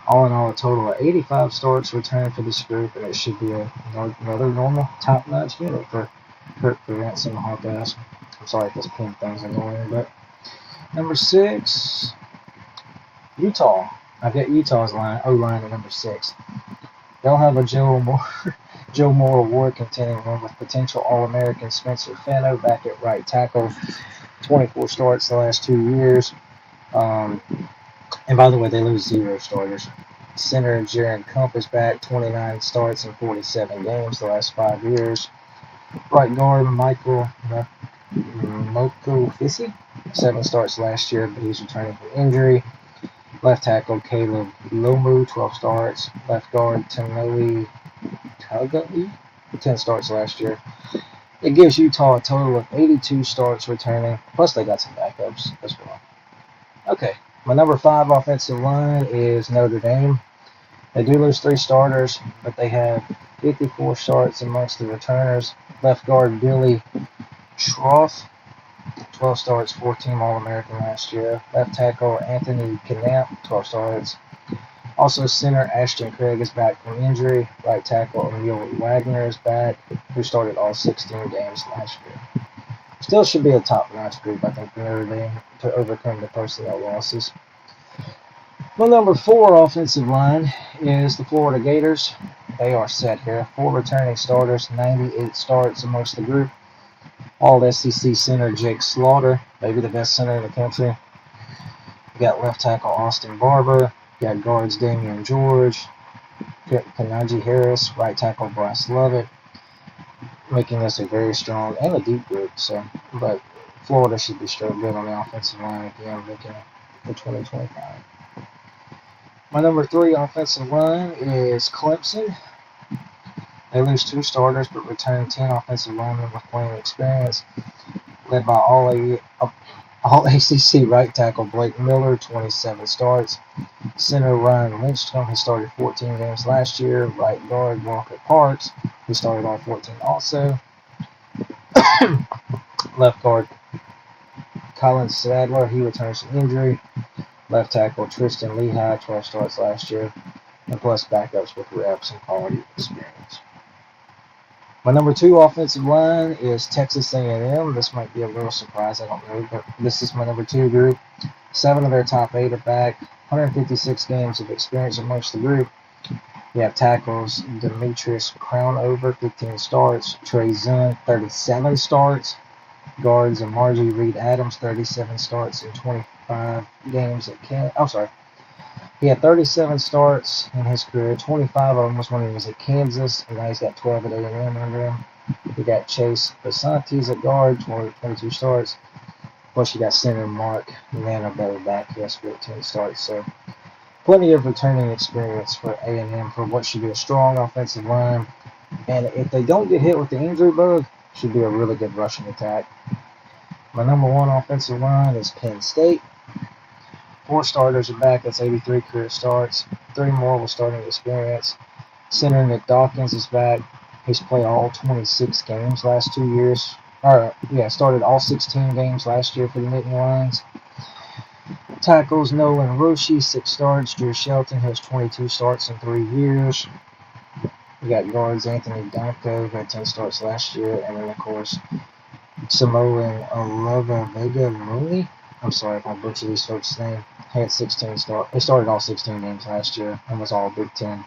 All in all, a total of 85 starts returned for this group, and it should be another normal top-notch unit for Kirk Ferentz and the Hawkeyes. I'm sorry if this pin thing's annoying, but number 6, Utah. I've got Utah's O-line at number 6. They'll have a Joe Moore Award contending one with potential All-American Spencer Fano back at right tackle. 24 starts the last 2 years. And by the way, they lose 0 starters. Center Jaron Kump is back, 29 starts in 47 games the last 5 years. Right guard Michael Mokofisi, 7 starts last year, but he's returning from injury. Left tackle Caleb Lomu, 12 starts. Left guard Tanoi Tagai, 10 starts last year. It gives Utah a total of 82 starts returning, plus they got some backups as well. Okay, my number 5 offensive line is Notre Dame. They do lose 3 starters, but they have 54 starts amongst the returners. Left guard Billy Schroth, 12 starts, 4-team All-American last year. Left tackle Anthony Knapp, 12 starts. Also, center Ashton Craig is back from injury. Right tackle Emil Wagner is back, who started all 16 games last year. Still should be a top-notch group, I think, for Notre Dame to overcome the personnel losses. My number 4 offensive line is the Florida Gators. They are set here. 4 returning starters, 98 starts amongst the group. All SEC center Jake Slaughter, maybe the best center in the country. You got left tackle Austin Barber. You got guards Damian George, Kanaji Harris, right tackle Bryce Lovett, making this a very strong and a deep group. But Florida should be straight good on the offensive line again, looking for 2025. My number 3 offensive line is Clemson. They lose 2 starters but return 10 offensive linemen with playing experience, led by all ACC right tackle Blake Miller, 27 starts. Center Ryan Lynchcomb, who started 14 games last year. Right guard Walker Parks, who started all 14 also. Left guard Colin Sadler, he returns from injury. Left tackle Tristan Lehigh, 12 starts last year. And plus backups with reps and quality experience. My number 2 offensive line is Texas A&M. This might be a little surprise, I don't know, but this is my number 2 group. 7 of their top 8 are back. 156 games of experience amongst the group. You have tackles Demetrius Crownover, 15 starts. Trey Zunn, 37 starts. Guards and Margie Reed-Adams, 37 starts in 25 games at Kansas. He had 37 starts in his career. 25 of them was when he was at Kansas, and now he's got 12 at A&M under him. You got Chase Basantes at guard, 22 starts. Plus you got center Mark Manabelli back, he has 14 starts. So plenty of returning experience for A&M for what should be a strong offensive line. And if they don't get hit with the injury bug, should be a really good rushing attack. My number 1 offensive line is Penn State. 4 starters are back. That's 83 career starts. 3 more with starting experience. Center Nick Dawkins is back. He's played all 26 games last 2 years. Started all 16 games last year for the Nittany Lions. Tackles Nolan Roshi, 6 starts. Drew Shelton has 22 starts in 3 years. You got guards Anthony Donko, who had 10 starts last year. And then, of course, Samoan Alova Vega Mooney. I'm sorry if I butcher these folks' name. Had 16 starts. He started all 16 games last year and was all Big Ten.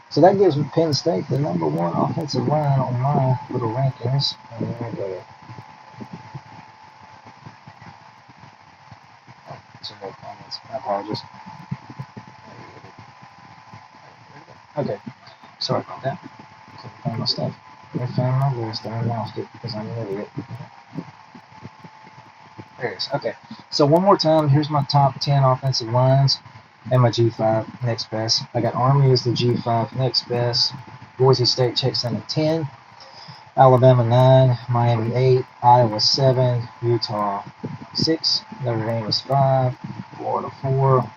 So that gives me Penn State the number 1 offensive line on my little rankings. And then we'll go some more comments. I apologize. Okay, sorry about that. Couldn't find my stuff. I found my list and I lost it because I'm an idiot. There it is. Okay, so one more time, here's my top 10 offensive lines and my G5 next best. I got Army as the G5 next best. Boise State checks in at 10. Alabama 9. Miami 8. Iowa 7. Utah 6. Notre Dame is 5. Florida 4.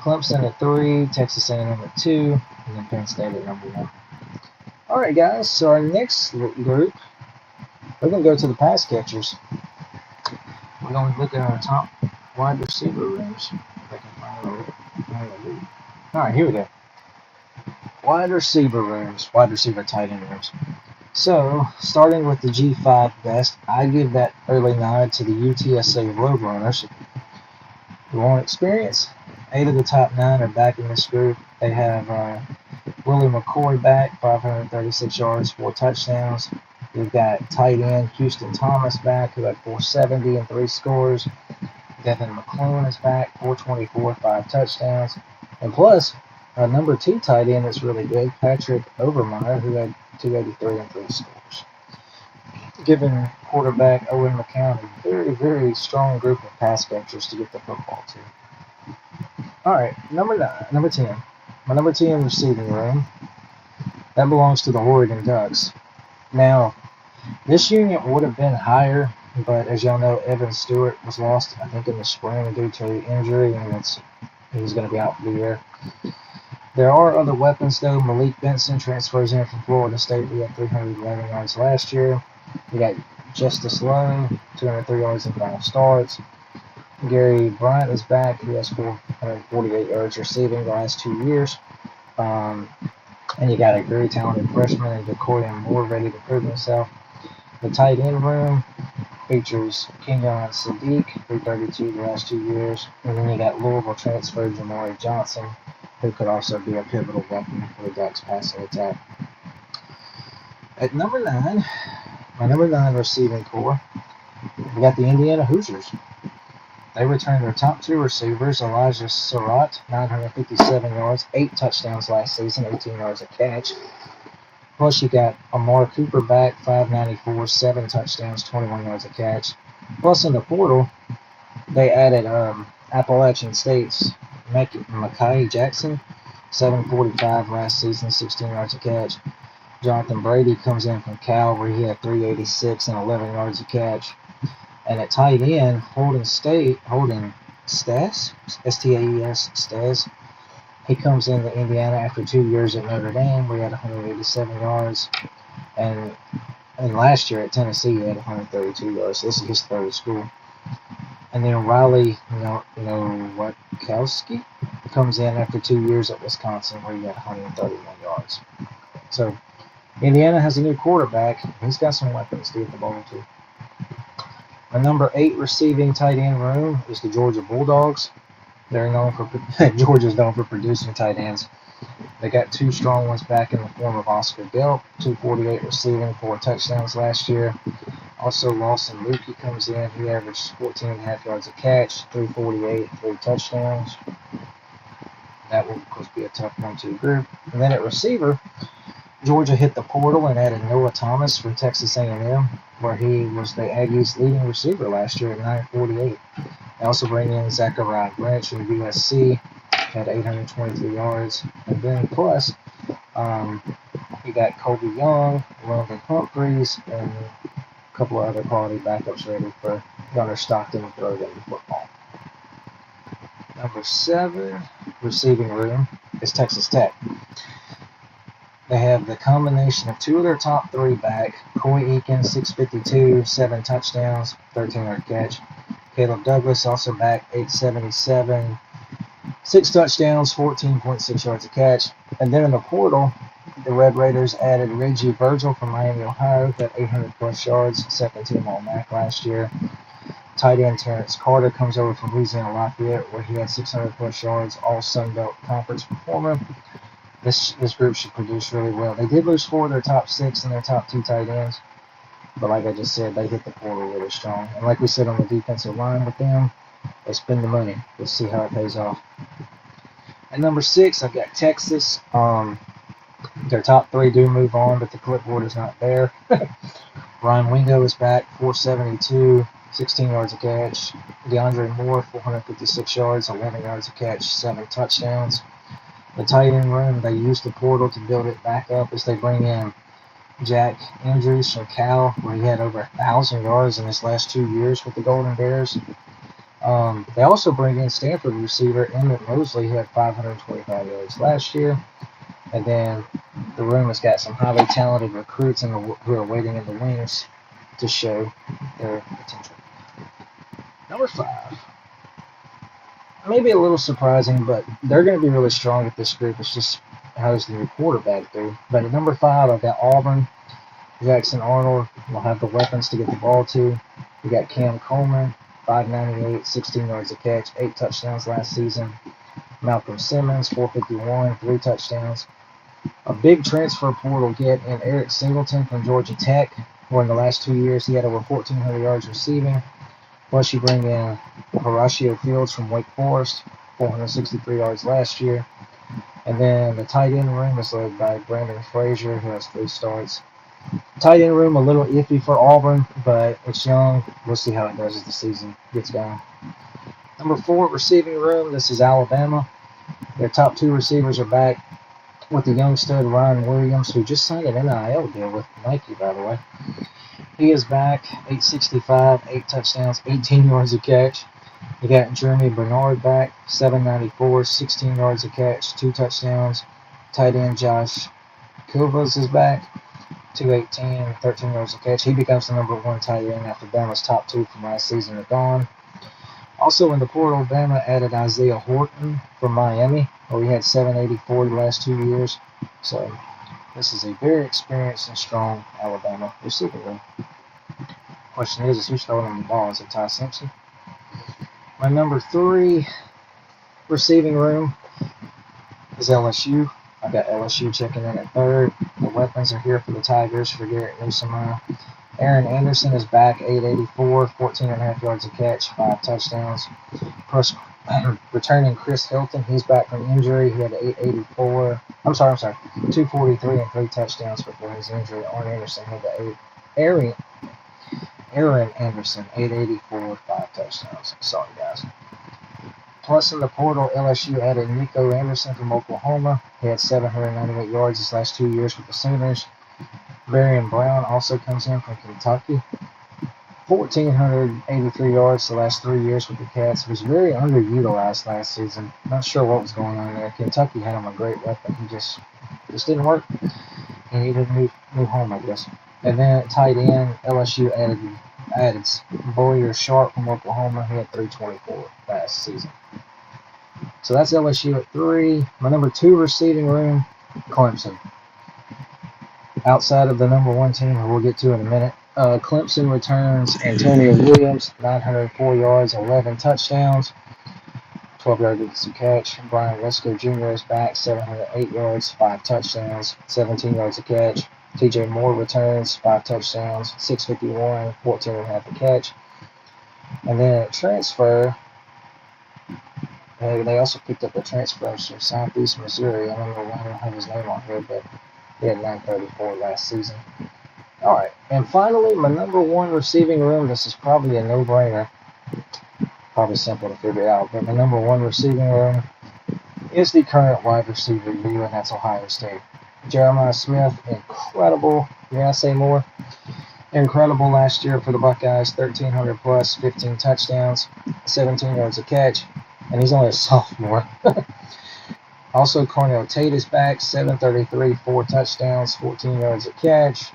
Clemson at 3. Texas A&M at 2. And then Penn State at number 1. Alright guys, so our next group, we're going to go to the pass catchers. We're going to look at our top wide receiver rooms. If I can find it. Alright, here we go. Wide receiver rooms. Wide receiver tight end rooms. So, starting with the G5 best, I give that early nod to the UTSA Roadrunners. You want experience? 8 of the top 9 are back in this group. They have Willie McCoy back, 536 yards, 4 touchdowns. You've got tight end Houston Thomas back, who had 470 and 3 scores. Devin McClellan is back, 424, 5 touchdowns. And plus, our number 2 tight end that's really good, Patrick Overmeyer, who had 283 and 3 scores. Giving quarterback Owen McCown a very, very strong group of pass catchers to get the football to. Alright, number 10. My number 10 receiving room. That belongs to the Oregon Ducks. Now, this unit would have been higher, but as y'all know, Evan Stewart was lost, I think, in the spring due to injury, and he's going to be out for the year. There are other weapons, though. Malik Benson transfers in from Florida State. He had 311 yards last year. We got Justice Lowe, 203 yards and 5 starts. Gary Bryant is back. He has 448 yards receiving the last 2 years. And you got a very talented freshman in Decorian Moore ready to prove himself. The tight end room features Kenyon Sadiq, 332 the last 2 years. And then you got Louisville transfer Amie and Johns, who could also be a pivotal weapon for the Ducks passing attack. At number 9, my number 9 receiving core, we got the Indiana Hoosiers. They returned their top 2 receivers, Elijah Surratt, 957 yards, 8 touchdowns last season, 18 yards a catch. Plus, you got Amar Cooper back, 594, 7 touchdowns, 21 yards a catch. Plus, in the portal, they added Appalachian State's Mekhi Jackson, 745 last season, 16 yards a catch. Jonathan Brady comes in from Cal, where he had 386 and 11 yards a catch. And at tight end, Holden Staes, S-T-A-E-S, Staes, he comes into Indiana after 2 years at Notre Dame, where he had 187 yards. And last year at Tennessee, he had 132 yards. So this is his third school. And then Riley Nowakowski comes in after 2 years at Wisconsin, where he had 131 yards. So Indiana has a new quarterback. He's got some weapons to get the ball to. The number 8 receiving tight end room is the Georgia Bulldogs. Georgia's known for producing tight ends. They got 2 strong ones back in the form of Oscar Delp, 248 receiving, 4 touchdowns last year. Also, Lawson Lukey comes in. He averaged 14.5 yards a catch, 348, 3 touchdowns. That will, of course, be a tough 1-2 group. And then at receiver, Georgia hit the portal and added Noah Thomas from Texas A&M, where he was the Aggies' leading receiver last year at 948. They also bring in Zachariah Branch from USC, had 823 yards. And then plus, you got Kobe Young, London Humphreys, and a couple of other quality backups ready for Gunnar Stockton to throw them the football. Number 7 receiving room is Texas Tech. They have the combination of 2 of their top 3 back. Coy Eakin, 652, 7 touchdowns, 13-yard catch. Caleb Douglas also back, 877, 6 touchdowns, 14.6 yards a catch. And then in the portal, the Red Raiders added Reggie Virgil from Miami, Ohio, who had 800-plus yards, second team All-MAC last year. Tight end Terrence Carter comes over from Louisiana Lafayette, where he had 600-plus yards, all Sun Belt Conference performer. This group should produce really well. They did lose 4 of their top 6 and their top 2 tight ends. But like I just said, they hit the portal really strong. And like we said on the defensive line with them, they spend the money. We'll see how it pays off. At number 6, I've got Texas. Their top 3 do move on, but the clipboard is not there. Ryan Wingo is back, 472, 16 yards a catch. DeAndre Moore, 456 yards, 11 yards a catch, 7 touchdowns. The tight end room, they use the portal to build it back up as they bring in Jack Andrews from Cal, where he had over 1,000 yards in his last 2 years with the Golden Bears. They also bring in Stanford receiver Emmett Mosley, who had 525 yards last year. And then the room has got some highly talented recruits who are waiting in the wings to show their potential. Number 5. Maybe a little surprising, but they're going to be really strong with this group. It's just how does the new quarterback do? But at number 5, I've got Auburn. Jackson Arnold will have the weapons to get the ball to. We got Cam Coleman, 598, 16 yards a catch, 8 touchdowns last season. Malcolm Simmons, 451, 3 touchdowns. A big transfer portal get in Eric Singleton from Georgia Tech, where in the last 2 years he had over 1,400 yards receiving. Plus you bring in Horatio Fields from Wake Forest, 463 yards last year. And then the tight end room is led by Brandon Frazier, who has 3 starts. Tight end room a little iffy for Auburn, but it's young. We'll see how it does as the season gets going. Number 4, receiving room. This is Alabama. Their top 2 receivers are back with the young stud Ryan Williams, who just signed an NIL deal with Nike, by the way. He is back, 865, 8 touchdowns, 18 yards a catch. You got Jeremy Bernard back, 794, 16 yards a catch, 2 touchdowns. Tight end Josh Kilvas is back, 218, 13 yards a catch. He becomes the number 1 tight end after Bama's top 2 from last season are gone. Also in the portal, Bama added Isaiah Horton from Miami, where he had 784 the last 2 years. So this is a very experienced and strong Alabama receiver room. Question is who's throwing the ball? Is it Ty Simpson? My number 3 receiving room is LSU. I got LSU checking in at 3rd. The weapons are here for the Tigers for Garrett Newsom. Aaron Anderson is back, 884, 14.5 yards a catch, 5 touchdowns. Plus, returning Chris Hilton, he's back from injury. He had 884. I'm sorry, 243 and 3 touchdowns before his injury. Aaron Anderson, 884, 5 touchdowns. Sorry, guys. Plus, in the portal, LSU added Nico Anderson from Oklahoma. He had 798 yards his last 2 years with the Sooners. Barian Brown also comes in from Kentucky. 1,483 yards the last 3 years with the Cats. He was very underutilized last season. Not sure what was going on there. Kentucky had him a great weapon. He just didn't work. He needed a new home, I guess. And then at tight end, LSU added Boyer Sharp from Oklahoma. He had 324 last season. So that's LSU at 3. My number 2 receiving room, Clemson. Outside of the number 1 team, we'll get to in a minute. Clemson returns Antonio Williams, 904 yards, 11 touchdowns, 12 yards a catch. Brian Lesko Jr. is back, 708 yards, 5 touchdowns, 17 yards a catch. TJ Moore returns, 5 touchdowns, 651, 14.5 a catch. And then at transfer, they also picked up a transfer from Southeast Missouri. I don't know why I don't have his name on here, but he had 934 last season. Alright, and finally, my number 1 receiving room. This is probably a no-brainer. Probably simple to figure out, but my number 1 receiving room is the current wide receiver U, and that's Ohio State. Jeremiah Smith, incredible. May I say more? Incredible last year for the Buckeyes. 1,300 plus, 15 touchdowns, 17 yards a catch, and he's only a sophomore. Also, Cornell Tate is back, 733, 4 touchdowns, 14 yards a catch.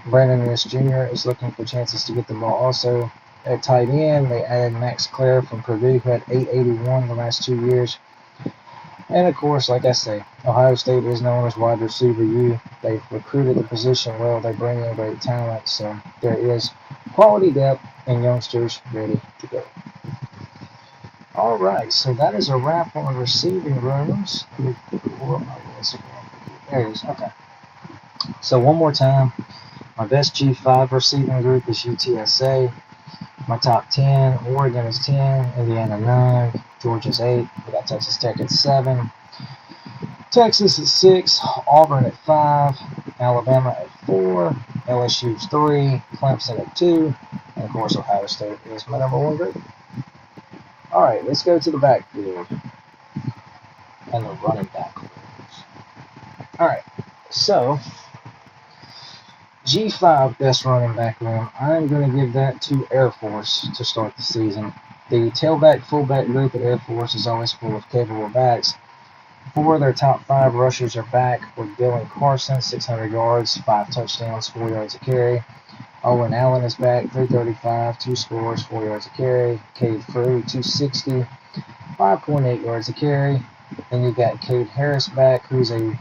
Brandon Ennis Jr. is looking for chances to get the ball. Also, at tight end, they added Max Clare from Purdue, who had 881 the last 2 years. And, of course, like I say, Ohio State is known as wide receiver U. They've recruited the position well. They bring in great talent. So there is quality depth and youngsters ready to go. All right, so that is a wrap on receiving rooms. There it is. Okay. So one more time, my best G5 receiving group is UTSA. My top 10, Oregon is 10, Indiana 9, Georgia's 8. We got Texas Tech at 7, Texas at 6, Auburn at 5, Alabama at 4, LSU's 3, Clemson at 2, and of course Ohio State is my number 1 group. All right, let's go to the backfield and the running back groups. All right, so G5 best running back room, I'm going to give that to Air Force to start the season. The tailback fullback group at Air Force is always full of capable backs. 4 of their top 5 rushers are back with Dylan Carson, 600 yards, 5 touchdowns, 4 yards a carry. Owen Allen is back, 335, 2 scores, 4 yards a carry. Cade Frew, 260, 5.8 yards a carry. Then you got Cade Harris back, who's a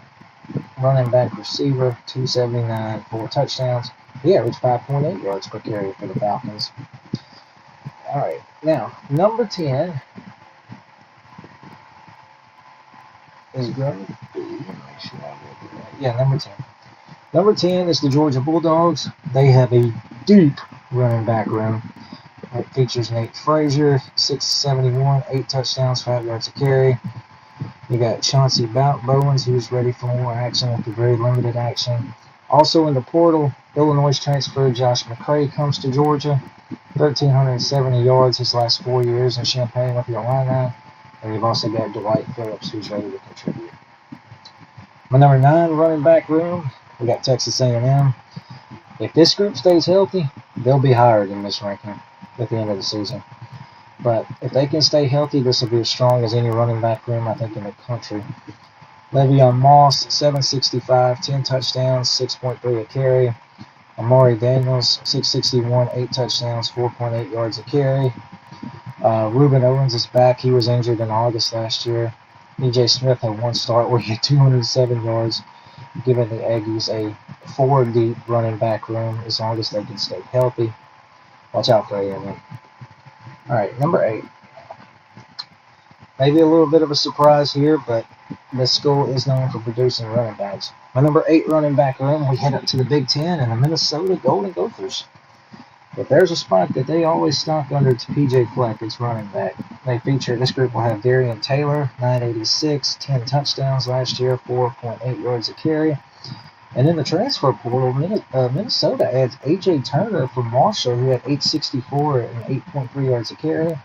running back receiver, 279, 4 touchdowns. He averaged 5.8 yards per carry for the Falcons. All right, now number 10 is going to be, make sure I get that. Yeah, number 10. Number 10 is the Georgia Bulldogs. They have a deep running back room. It features Nate Frazier, 671, 8 touchdowns, 5 yards a carry. You got Chauncey Bowens, who's ready for more action after very limited action. Also in the portal, Illinois transfer Josh McCray comes to Georgia. 1,370 yards his last 4 years in Champaign, North Carolina. And you've also got Dwight Phillips, who's ready to contribute. My number 9 running back room, we got Texas A&M. If this group stays healthy, they'll be higher than this ranking at the end of the season. But if they can stay healthy, this will be as strong as any running back room, I think, in the country. Le'Veon Moss, 765, 10 touchdowns, 6.3 a carry. Amari Daniels, 661, 8 touchdowns, 4.8 yards a carry. Reuben Owens is back. He was injured in August last year. E.J. Smith had one start where he had 207 yards, giving the Aggies a 4-deep running back room as long as they can stay healthy. Watch out for A&M. All right, number 8. Maybe a little bit of a surprise here, but this school is known for producing running backs. My number 8 running back room, we head up to the Big Ten and the Minnesota Golden Gophers. But there's a spot that they always stock under to P.J. Fleck. It's running back. This group will have Darian Taylor, 986, 10 touchdowns last year, 4.8 yards a carry. And in the transfer portal, Minnesota adds A.J. Turner from Marshall, who had 864 and 8.3 yards a carry.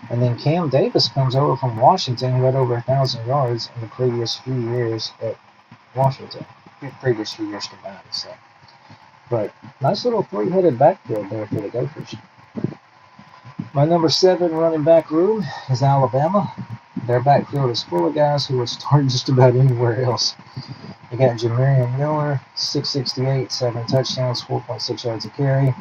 And then Cam Davis comes over from Washington, who had over 1,000 yards in the previous few years at Washington. Previous few years combined, so. But nice little 3-headed backfield there for the Gophers. My number 7 running back room is Alabama. Their backfield is full of guys who would start just about anywhere else. You got Jamarian Miller, 668, 7 touchdowns, 4.6 yards a carry.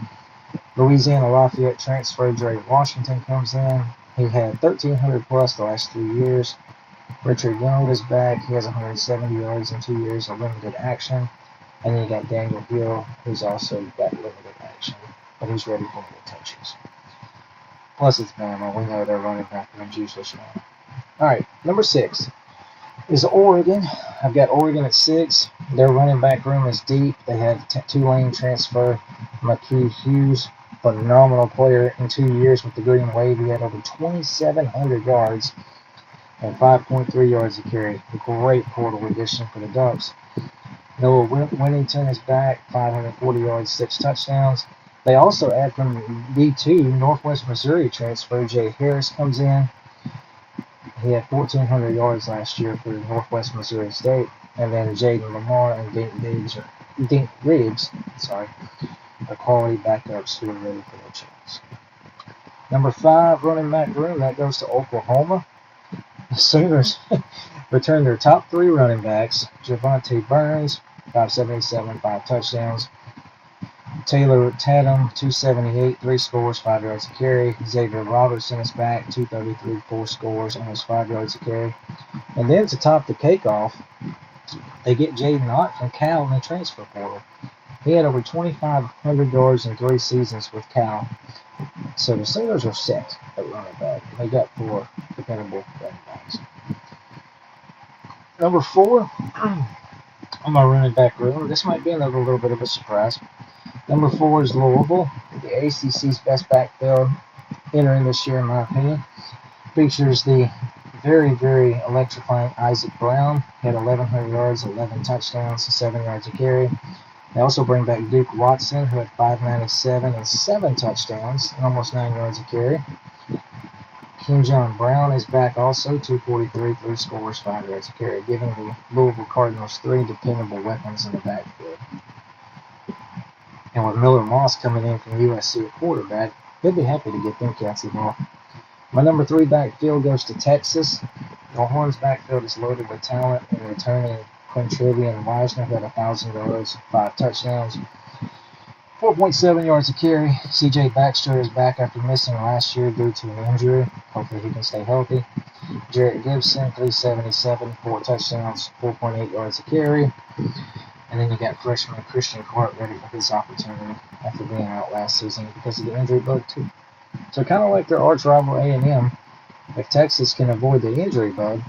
Louisiana Lafayette transfer Dre Washington comes in. He had 1,300 plus the last 3 years. Richard Young is back. He has 170 yards in 2 years of limited action. And then you got Daniel Hill, who's also got limited action, but he's ready for more touches. Plus, it's Bama. We know their running back room's usually strong. All right, number 6 is Oregon. I've got Oregon at 6. Their running back room is deep. They have Tulane transfer McKee Hughes, phenomenal player in 2 years with the Green Wave. He had over 2,700 yards and 5.3 yards a carry. A great portal addition for the Ducks. Noah Winnington is back, 540 yards, 6 touchdowns. They also add from D2, Northwest Missouri transfer, Jay Harris comes in. He had 1,400 yards last year for Northwest Missouri State. And then Jaden Lamar and Dink Riggs, are quality backups who are ready for their chance. Number 5 running back room, that goes to Oklahoma. The Sooners return their top 3 running backs. Javonte Burns, 577, 5 touchdowns. Taylor Tatum, 278, 3 scores, 5 yards a carry. Xavier Robertson is back, 233, 4 scores, almost 5 yards a carry. And then to top the cake off, they get Jaden Ott from Cal in the transfer portal. He had over 2,500 yards in 3 seasons with Cal. So the Sooners are set at running back. They got 4 dependable running backs. Number 4 on my running back room. This might be another little bit of a surprise. Number 4 is Louisville, the ACC's best backfield entering this year, in my opinion. Features the very, very electrifying Isaac Brown. He had 1,100 yards, 11 touchdowns, 7 yards a carry. They also bring back Duke Watson, who had 597 and 7 touchdowns, and almost 9 yards a carry. Kenjon Brown is back also, 243, 3 scores, 5 yards a carry, giving the Louisville Cardinals 3 dependable weapons in the backfield. And with Miller Moss coming in from USC at quarterback, he'll be happy to get them cats involved. My number 3 backfield goes to Texas. The Horns backfield is loaded with talent and returning Quintrivian Wisner, who had 1,000 yards, 5 touchdowns, 4.7 yards a carry. C.J. Baxter is back after missing last year due to an injury. Hopefully he can stay healthy. Jarrett Gibson, 377, 4 touchdowns, 4.8 yards a carry. And then you got freshman Christian Clark ready for his opportunity after being out last season because of the injury bug too. So kind of like their arch rival A&M, if Texas can avoid the injury bug,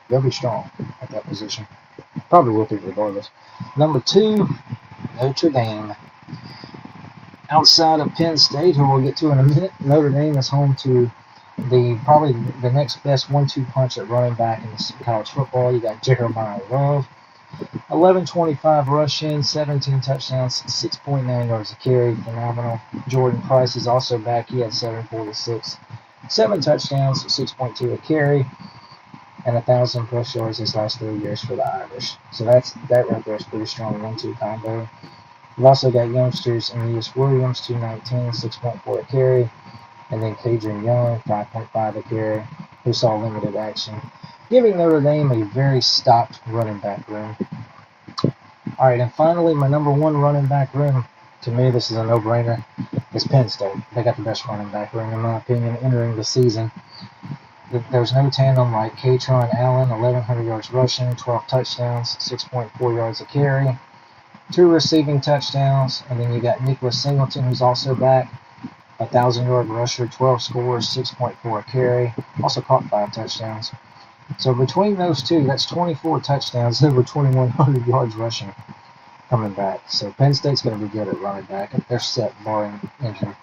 they'll be strong at that position. Probably will be regardless. Number 2, Notre Dame. Outside of Penn State, who we'll get to in a minute, Notre Dame is home to probably the next best 1-2 punch at running back in college football. You got Jeremiah Love, 1125 rushing, 17 touchdowns, 6.9 yards a carry, phenomenal. Jordan Price is also back. He had 746, 7 touchdowns, 6.2 a carry, and 1,000 plus yards his last 3 years for the Irish. So that right there is pretty strong 1-2 combo. We've also got youngsters Aeneas Williams, 219, 6.4 a carry, and then Kadrian Young, 5.5 a carry, who saw limited action, giving Notre Dame a very stocked running back room. All right, and finally, my number 1 running back room. To me, this is a no-brainer. is Penn State. They got the best running back room, in my opinion, entering the season. There's no tandem like Katron Allen, 1,100 yards rushing, 12 touchdowns, 6.4 yards a carry, 2 receiving touchdowns, and then you got Nicholas Singleton, who's also back, 1,000-yard rusher, 12 scores, 6.4 a carry, also caught 5 touchdowns. So between those two, that's 24 touchdowns, over 2,100 yards rushing coming back. So Penn State's going to be good at running back. They're set, barring injury.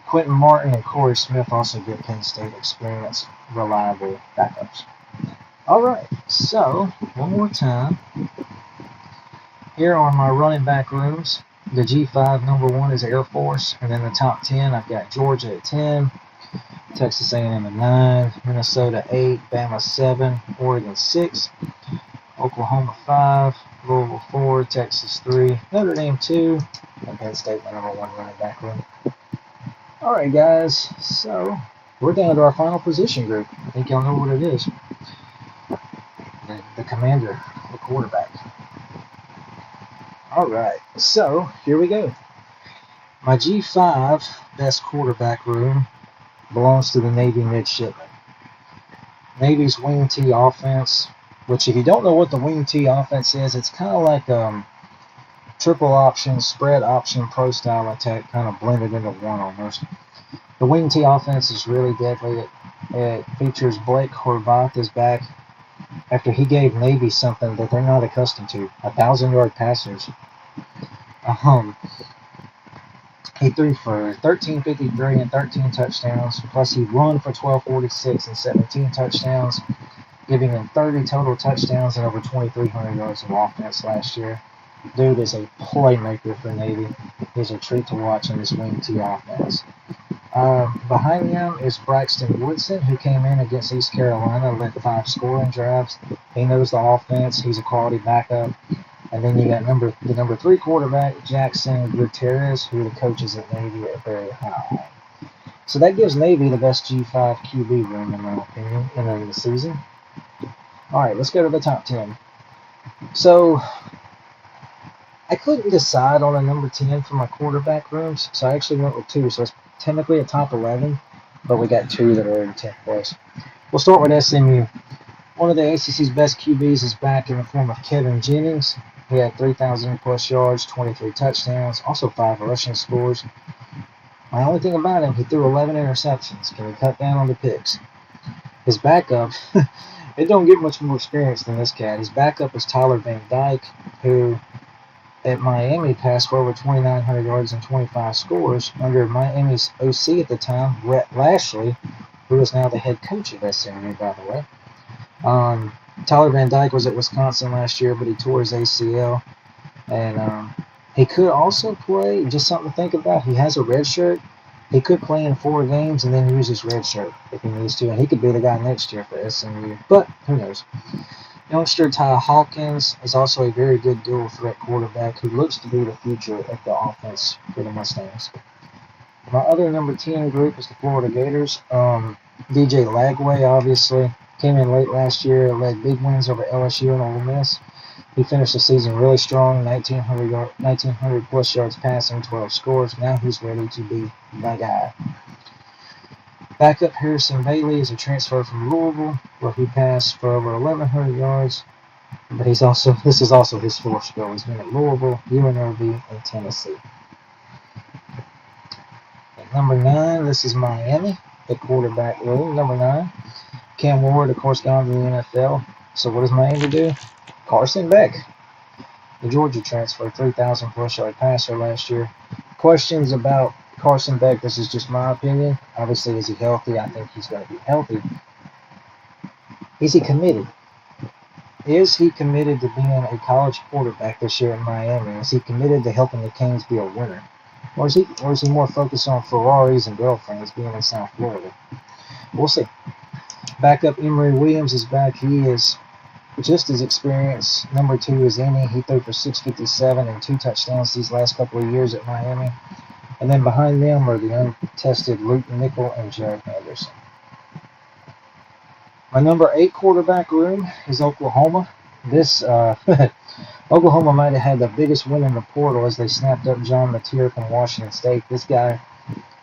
Quentin Martin and Corey Smith also get Penn State experience, reliable backups. All right, so one more time. Here are my running back rooms. The G5 number 1 is Air Force, and then the top 10, I've got Georgia at 10, Texas A&M at 9, Minnesota 8, Bama 7, Oregon 6, Oklahoma 5, Louisville 4, Texas 3, Notre Dame 2, and Penn State, my number 1 running back room. All right, guys, so we're down to our final position group. I think y'all know what it is. The commander, the quarterback. All right, so here we go. My G5 best quarterback room belongs to the Navy midshipmen. Navy's wing T offense, which if you don't know what the wing T offense is, it's kind of like triple option, spread option, pro style attack, kind of blended into one almost. The wing T offense is really deadly. It features Blake Horvath is back after he gave Navy something that they're not accustomed to, 1,000-yard passers. He threw for 1,353 and 13 touchdowns, plus he run for 1,246 and 17 touchdowns, giving him 30 total touchdowns and over 2,300 yards of offense last year. Dude is a playmaker for Navy. He's a treat to watch in this wing T offense. Behind him is Braxton Woodson, who came in against East Carolina, led 5 scoring drives. He knows the offense. He's a quality backup. And then you got the number 3 quarterback, Jackson Gutierrez, who the coaches at Navy are very high on. So that gives Navy the best G5 QB room, in my opinion, entering the season. All right, let's go to the top 10. So I couldn't decide on a number 10 for my quarterback rooms, so I actually went with 2. So it's technically a top 11, but we got 2 that are in 10th place. We'll start with SMU. One of the ACC's best QBs is back in the form of Kevin Jennings. He had 3,000-plus yards, 23 touchdowns, also 5 rushing scores. My only thing about him, he threw 11 interceptions. Can he cut down on the picks? His backup, it don't get much more experience than this cat. His backup is Tyler Van Dyke, who at Miami passed for over 2,900 yards and 25 scores under Miami's OC at the time, Rhett Lashley, who is now the head coach of SMU, by the way. Tyler Van Dyke was at Wisconsin last year, but he tore his ACL. And he could also play, just something to think about, he has a red shirt. He could play in 4 games and then use his red shirt if he needs to. And he could be the guy next year for SMU. But who knows? Youngster Ty Hawkins is also a very good dual threat quarterback who looks to be the future of the offense for the Mustangs. My other number 10 group is the Florida Gators. DJ Lagway, obviously, came in late last year, led big wins over LSU and Ole Miss. He finished the season really strong, 1,900 plus yards passing, 12 scores. Now he's ready to be the guy. Backup Harrison Bailey is a transfer from Louisville, where he passed for over 1,100 yards. But this is also his 4th go. He's been at Louisville, UNLV, and Tennessee. At number 9, this is Miami, the quarterback room. Number 9, Cam Ward, of course, gone to the NFL. So what does Miami do? Carson Beck, the Georgia transfer, 3,000-plus yard passer last year. Questions about Carson Beck, this is just my opinion. Obviously, is he healthy? I think he's going to be healthy. Is he committed? Is he committed to being a college quarterback this year in Miami? Is he committed to helping the Canes be a winner? Or is he more focused on Ferraris and girlfriends being in South Florida? We'll see. Backup Emory Williams is back. He is just as experienced. Number 2 is Annie. He threw for 657 and 2 touchdowns these last couple of years at Miami. And then behind them are the untested Luke Nickel and Jared Anderson. My number 8 quarterback room is Oklahoma. This Oklahoma might have had the biggest win in the portal as they snapped up John Mateer from Washington State. This guy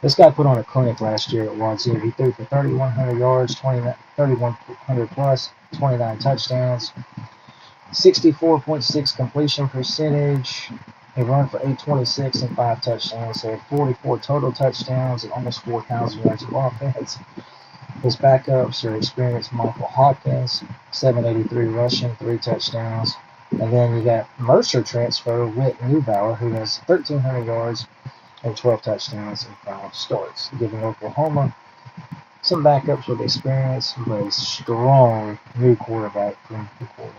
put on a clinic last year at Wazoo. He threw for 3,100 yards, 3,100 plus, 29 touchdowns, 64.6 completion percentage. He ran for 826 and 5 touchdowns, so 44 total touchdowns and almost 4,000 yards of offense. His backups are experienced Michael Hopkins, 783 rushing, 3 touchdowns. And then you got Mercer transfer Whit Neubauer, who has 1,300 yards and 12 touchdowns in 5 starts, giving Oklahoma some backups with experience, but a strong new quarterback from the portal.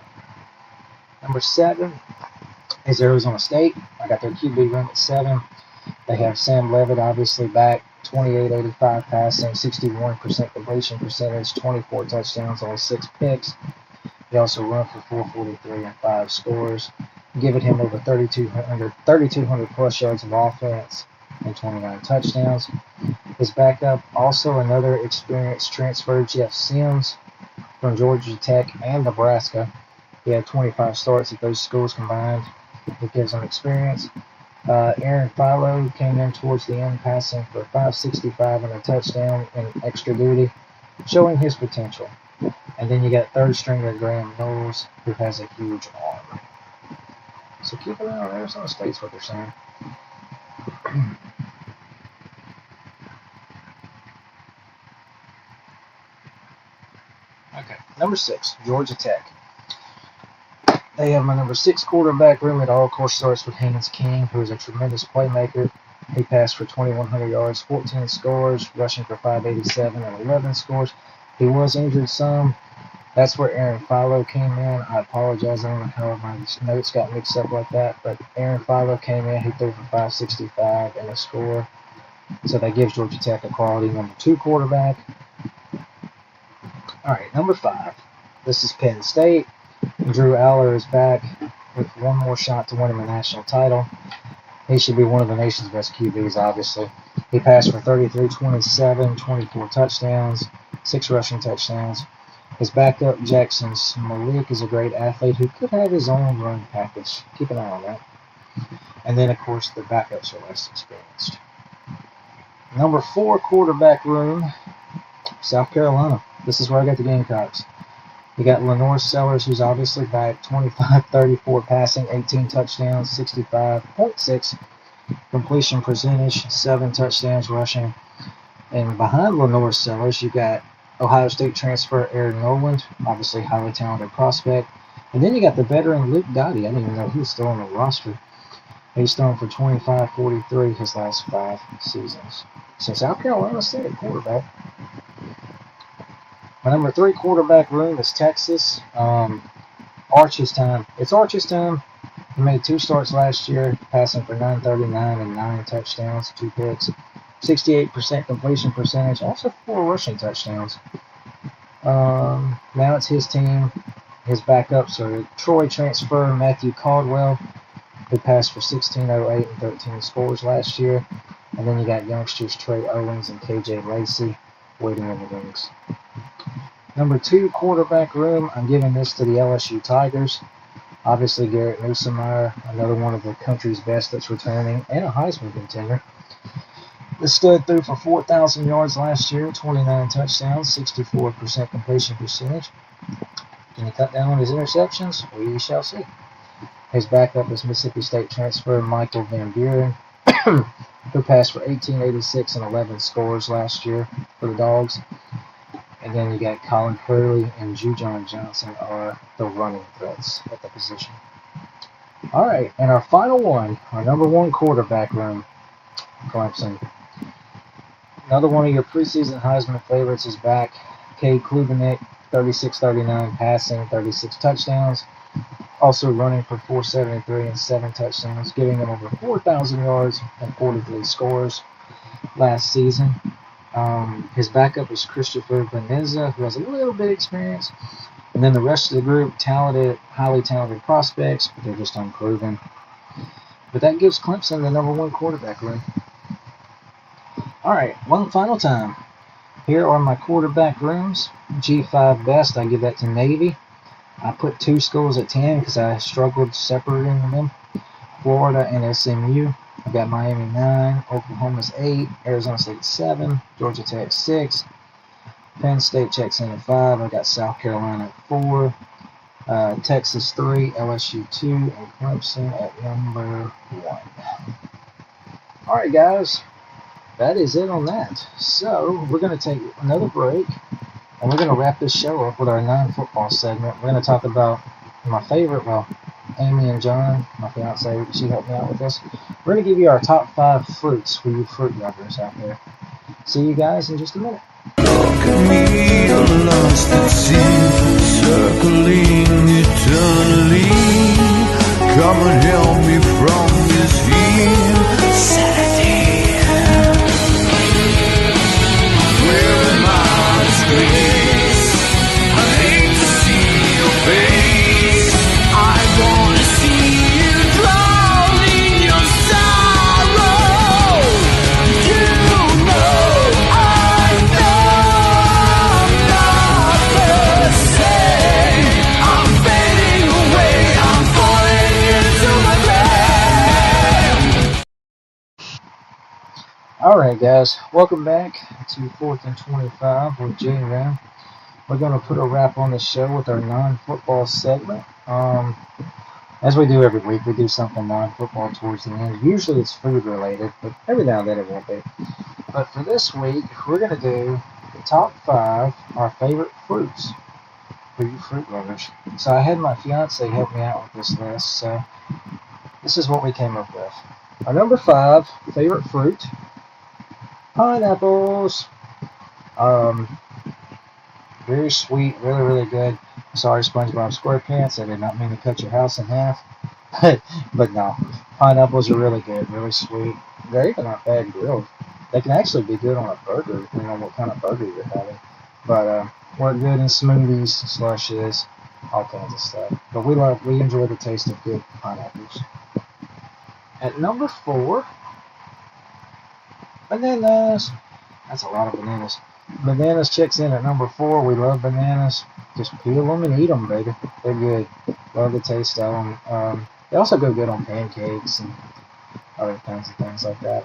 Number 7 is Arizona State. I got their QB room at 7. They have Sam Levitt obviously back, 2885 passing, 61% completion percentage, 24 touchdowns, only 6 picks. He also run for 443 and 5 scores, giving him over 3,200 plus yards of offense and 29 touchdowns. His backup, also another experienced transfer, Jeff Sims from Georgia Tech and Nebraska. He had 25 starts at those schools combined. It gives him experience. Aaron Philo came in towards the end, passing for 565 and a touchdown in extra duty, showing his potential. And then you got third stringer Graham Knowles, who has a huge arm. So keep an eye on Arizona State's what they're saying. Okay, number 6, Georgia Tech. They have my number 6 quarterback room. It all, of course, starts with Haynes King, who is a tremendous playmaker. He passed for 2,100 yards, 14 scores, rushing for 587 and 11 scores. He was injured some. That's where Aaron Philo came in. I apologize. I don't know how my notes got mixed up like that, but Aaron Philo came in. He threw for 565 and a score. So that gives Georgia Tech a quality number 2 quarterback. All right, number 5. This is Penn State. Drew Aller is back with one more shot to win him a national title. He should be one of the nation's best QBs, obviously. He passed for 33, 27, 24 touchdowns, 6 rushing touchdowns. His backup, Jackson Smolik, is a great athlete who could have his own run package. Keep an eye on that. And then, of course, the backups are less experienced. Number 4 quarterback room, South Carolina. This is where I got the Gamecocks. You got Lenore Sellers, who's obviously back, 25-34 passing, 18 touchdowns, 65.6 completion percentage, 7 touchdowns rushing. And behind Lenore Sellers, you got Ohio State transfer Aaron Noland, obviously highly talented prospect. And then you got the veteran Luke Gotti. I didn't even know he was still on the roster. He's thrown for 25-43 his last 5 seasons. So South Carolina State at quarterback. My number 3 quarterback room is Texas. Arch's time. It's Arch's time. He made 2 starts last year, passing for 939 and 9 touchdowns, 2 picks, 68% completion percentage, also 4 rushing touchdowns. Now it's his team. His backups are Troy transfer Matthew Caldwell, who passed for 1608 and 13 scores last year. And then you got youngsters Trey Owens and KJ Lacey waiting in the wings. Number 2 quarterback room, I'm giving this to the LSU Tigers. Obviously, Garrett Nussmeier, another one of the country's best that's returning, and a Heisman contender. The stud threw for 4,000 yards last year, 29 touchdowns, 64% completion percentage. Can he cut down on his interceptions? We shall see. His backup is Mississippi State transfer Michael Van Buren, who passed for 1,886 and 11 scores last year for the Dogs. And then you got Colin Hurley and Jujon Johnson are the running threats at the position. All right, and our final one, our number 1 quarterback room, Clemson. Another one of your preseason Heisman favorites is back. Cade Klubnik, 36-39 passing, 36 touchdowns. Also running for 473 and 7 touchdowns, giving him over 4,000 yards and 43 scores last season. His backup is Christopher Benenza, who has a little bit of experience. And then the rest of the group, highly talented prospects, but they're just unproven. But that gives Clemson the number 1 quarterback room. All right, one final time. Here are my quarterback rooms. G5 best, I give that to Navy. I put 2 schools at 10 because I struggled separating them. Florida and SMU. I got Miami 9, Oklahoma's 8, Arizona State 7, Georgia Tech 6, Penn State checks in at 5. I got South Carolina at 4, Texas 3, LSU 2, and Clemson at number 1. Alright guys, that is it on that. So we're going to take another break, and we're going to wrap this show up with our non-football segment. We're going to talk about my favorite, Amie and Johns, my fiance, she helped me out with this. We're going to give you our top 5 fruits for you fruit lovers out there. See you guys in just a minute. Look at me, I'm lost at sea, circling eternally. Come and help me from this insanity. Where am I disgrace? I hate to see your face. I wanna see you drown in your sorrow. You know I know I'm not the same. I'm fading away, I'm falling into my grave. Alright guys, welcome back to 4th and 25 with J-Ram. We're going to put a wrap on the show with our non-football segment. As we do every week, we do something non-football towards the end. Usually it's food related, but every now and then it won't be. But for this week, we're going to do the top 5 our favorite fruits for you fruit lovers. So I had my fiance help me out with this list, so this is what we came up with. Our number 5 favorite fruit, pineapples. Very sweet, really, really good. Sorry, SpongeBob SquarePants, I did not mean to cut your house in half. But no, pineapples are really good, really sweet. They're even not bad grilled. They can actually be good on a burger, depending on what kind of burger you're having. But work good in smoothies, slushes, all kinds of stuff. But we enjoy the taste of good pineapples. At number 4, bananas. That's a lot of bananas. Bananas checks in at number 4. We love bananas. Just peel them and eat them, baby. They're good. Love the taste of them. They also go good on pancakes and other kinds of things like that.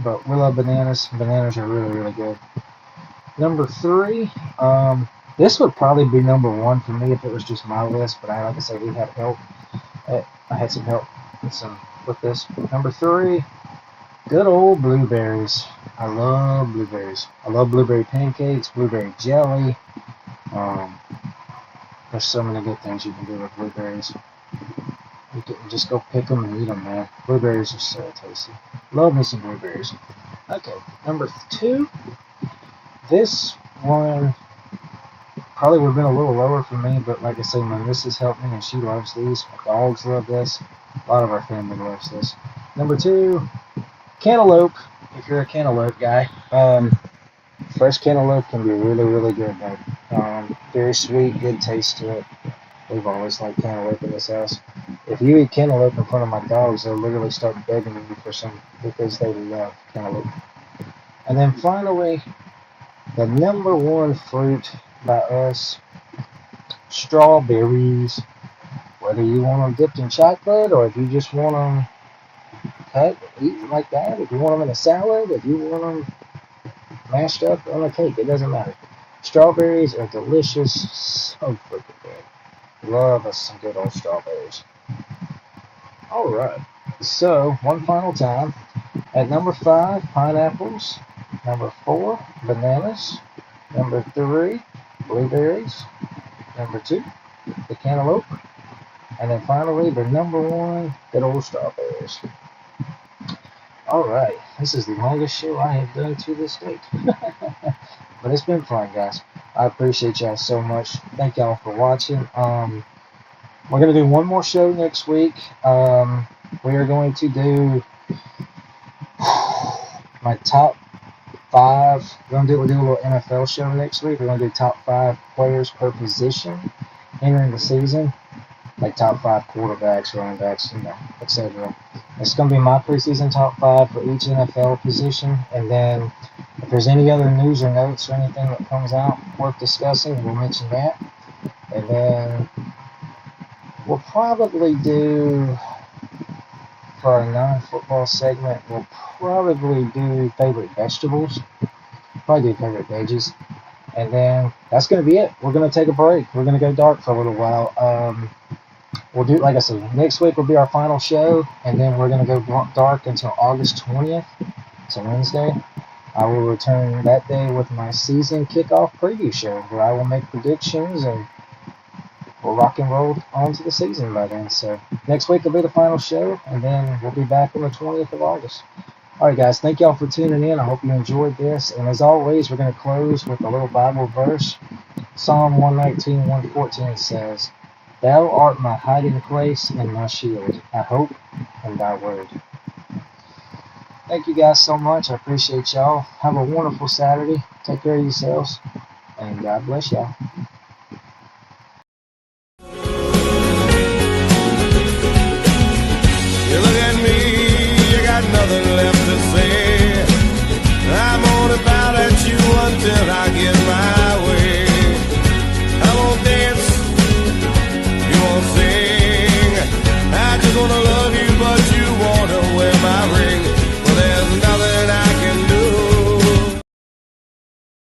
But we love bananas. Bananas are really, really good. Number 3. This would probably be number 1 for me if it was just my list. But like I said, we had help. I had some help with this. Number 3. Good old blueberries. I love blueberries. I love blueberry pancakes, blueberry jelly. There's so many good things you can do with blueberries. You can just go pick them and eat them, man. Blueberries are so tasty. Love me some blueberries. Okay, number 2. This one probably would have been a little lower for me, but like I say, my missus helped me and she loves these. My dogs love this. A lot of our family loves this. Number 2. Cantaloupe, if you're a cantaloupe guy. Fresh cantaloupe can be really, really good, though. Very sweet, good taste to it. We've always liked cantaloupe in this house. If you eat cantaloupe in front of my dogs, they'll literally start begging you for some because they love cantaloupe. And then finally, the number 1 fruit by us, strawberries. Whether you want them dipped in chocolate or if you just want them cut, eat like that, if you want them in a salad, if you want them mashed up on a cake, it doesn't matter. Strawberries are delicious, so freaking good. Love us some good old strawberries. Alright, so one final time. At number 5, pineapples. Number 4, bananas. Number 3, blueberries. Number 2, the cantaloupe. And then finally, the number 1, good old strawberries. Alright, this is the longest show I have done to this date. But it's been fun, guys. I appreciate y'all so much. Thank y'all for watching. We're going to do one more show next week. We are going to do my top 5. We'll do a little NFL show next week. We're going to do top 5 players per position entering the season. Like top 5 quarterbacks, running backs, etc. It's going to be my preseason top 5 for each NFL position. And then if there's any other news or notes or anything that comes out worth discussing, we'll mention that. And then We'll probably do, for our non-football segment, we'll probably do favorite vegetables. Probably do favorite veggies. And then that's going to be it. We're going to take a break. We're going to go dark for a little while. We'll do, like I said, next week will be our final show, and then we're going to go dark until August 20th. It's a Wednesday. I will return that day with my season kickoff preview show, where I will make predictions and we'll rock and roll on to the season by then. So next week will be the final show, and then we'll be back on the 20th of August. All right, guys, thank y'all for tuning in. I hope you enjoyed this. And as always, we're going to close with a little Bible verse. Psalm 119, 114 says, Thou art my hiding place and my shield. I hope in thy word. Thank you guys so much. I appreciate y'all. Have a wonderful Saturday. Take care of yourselves. And God bless y'all.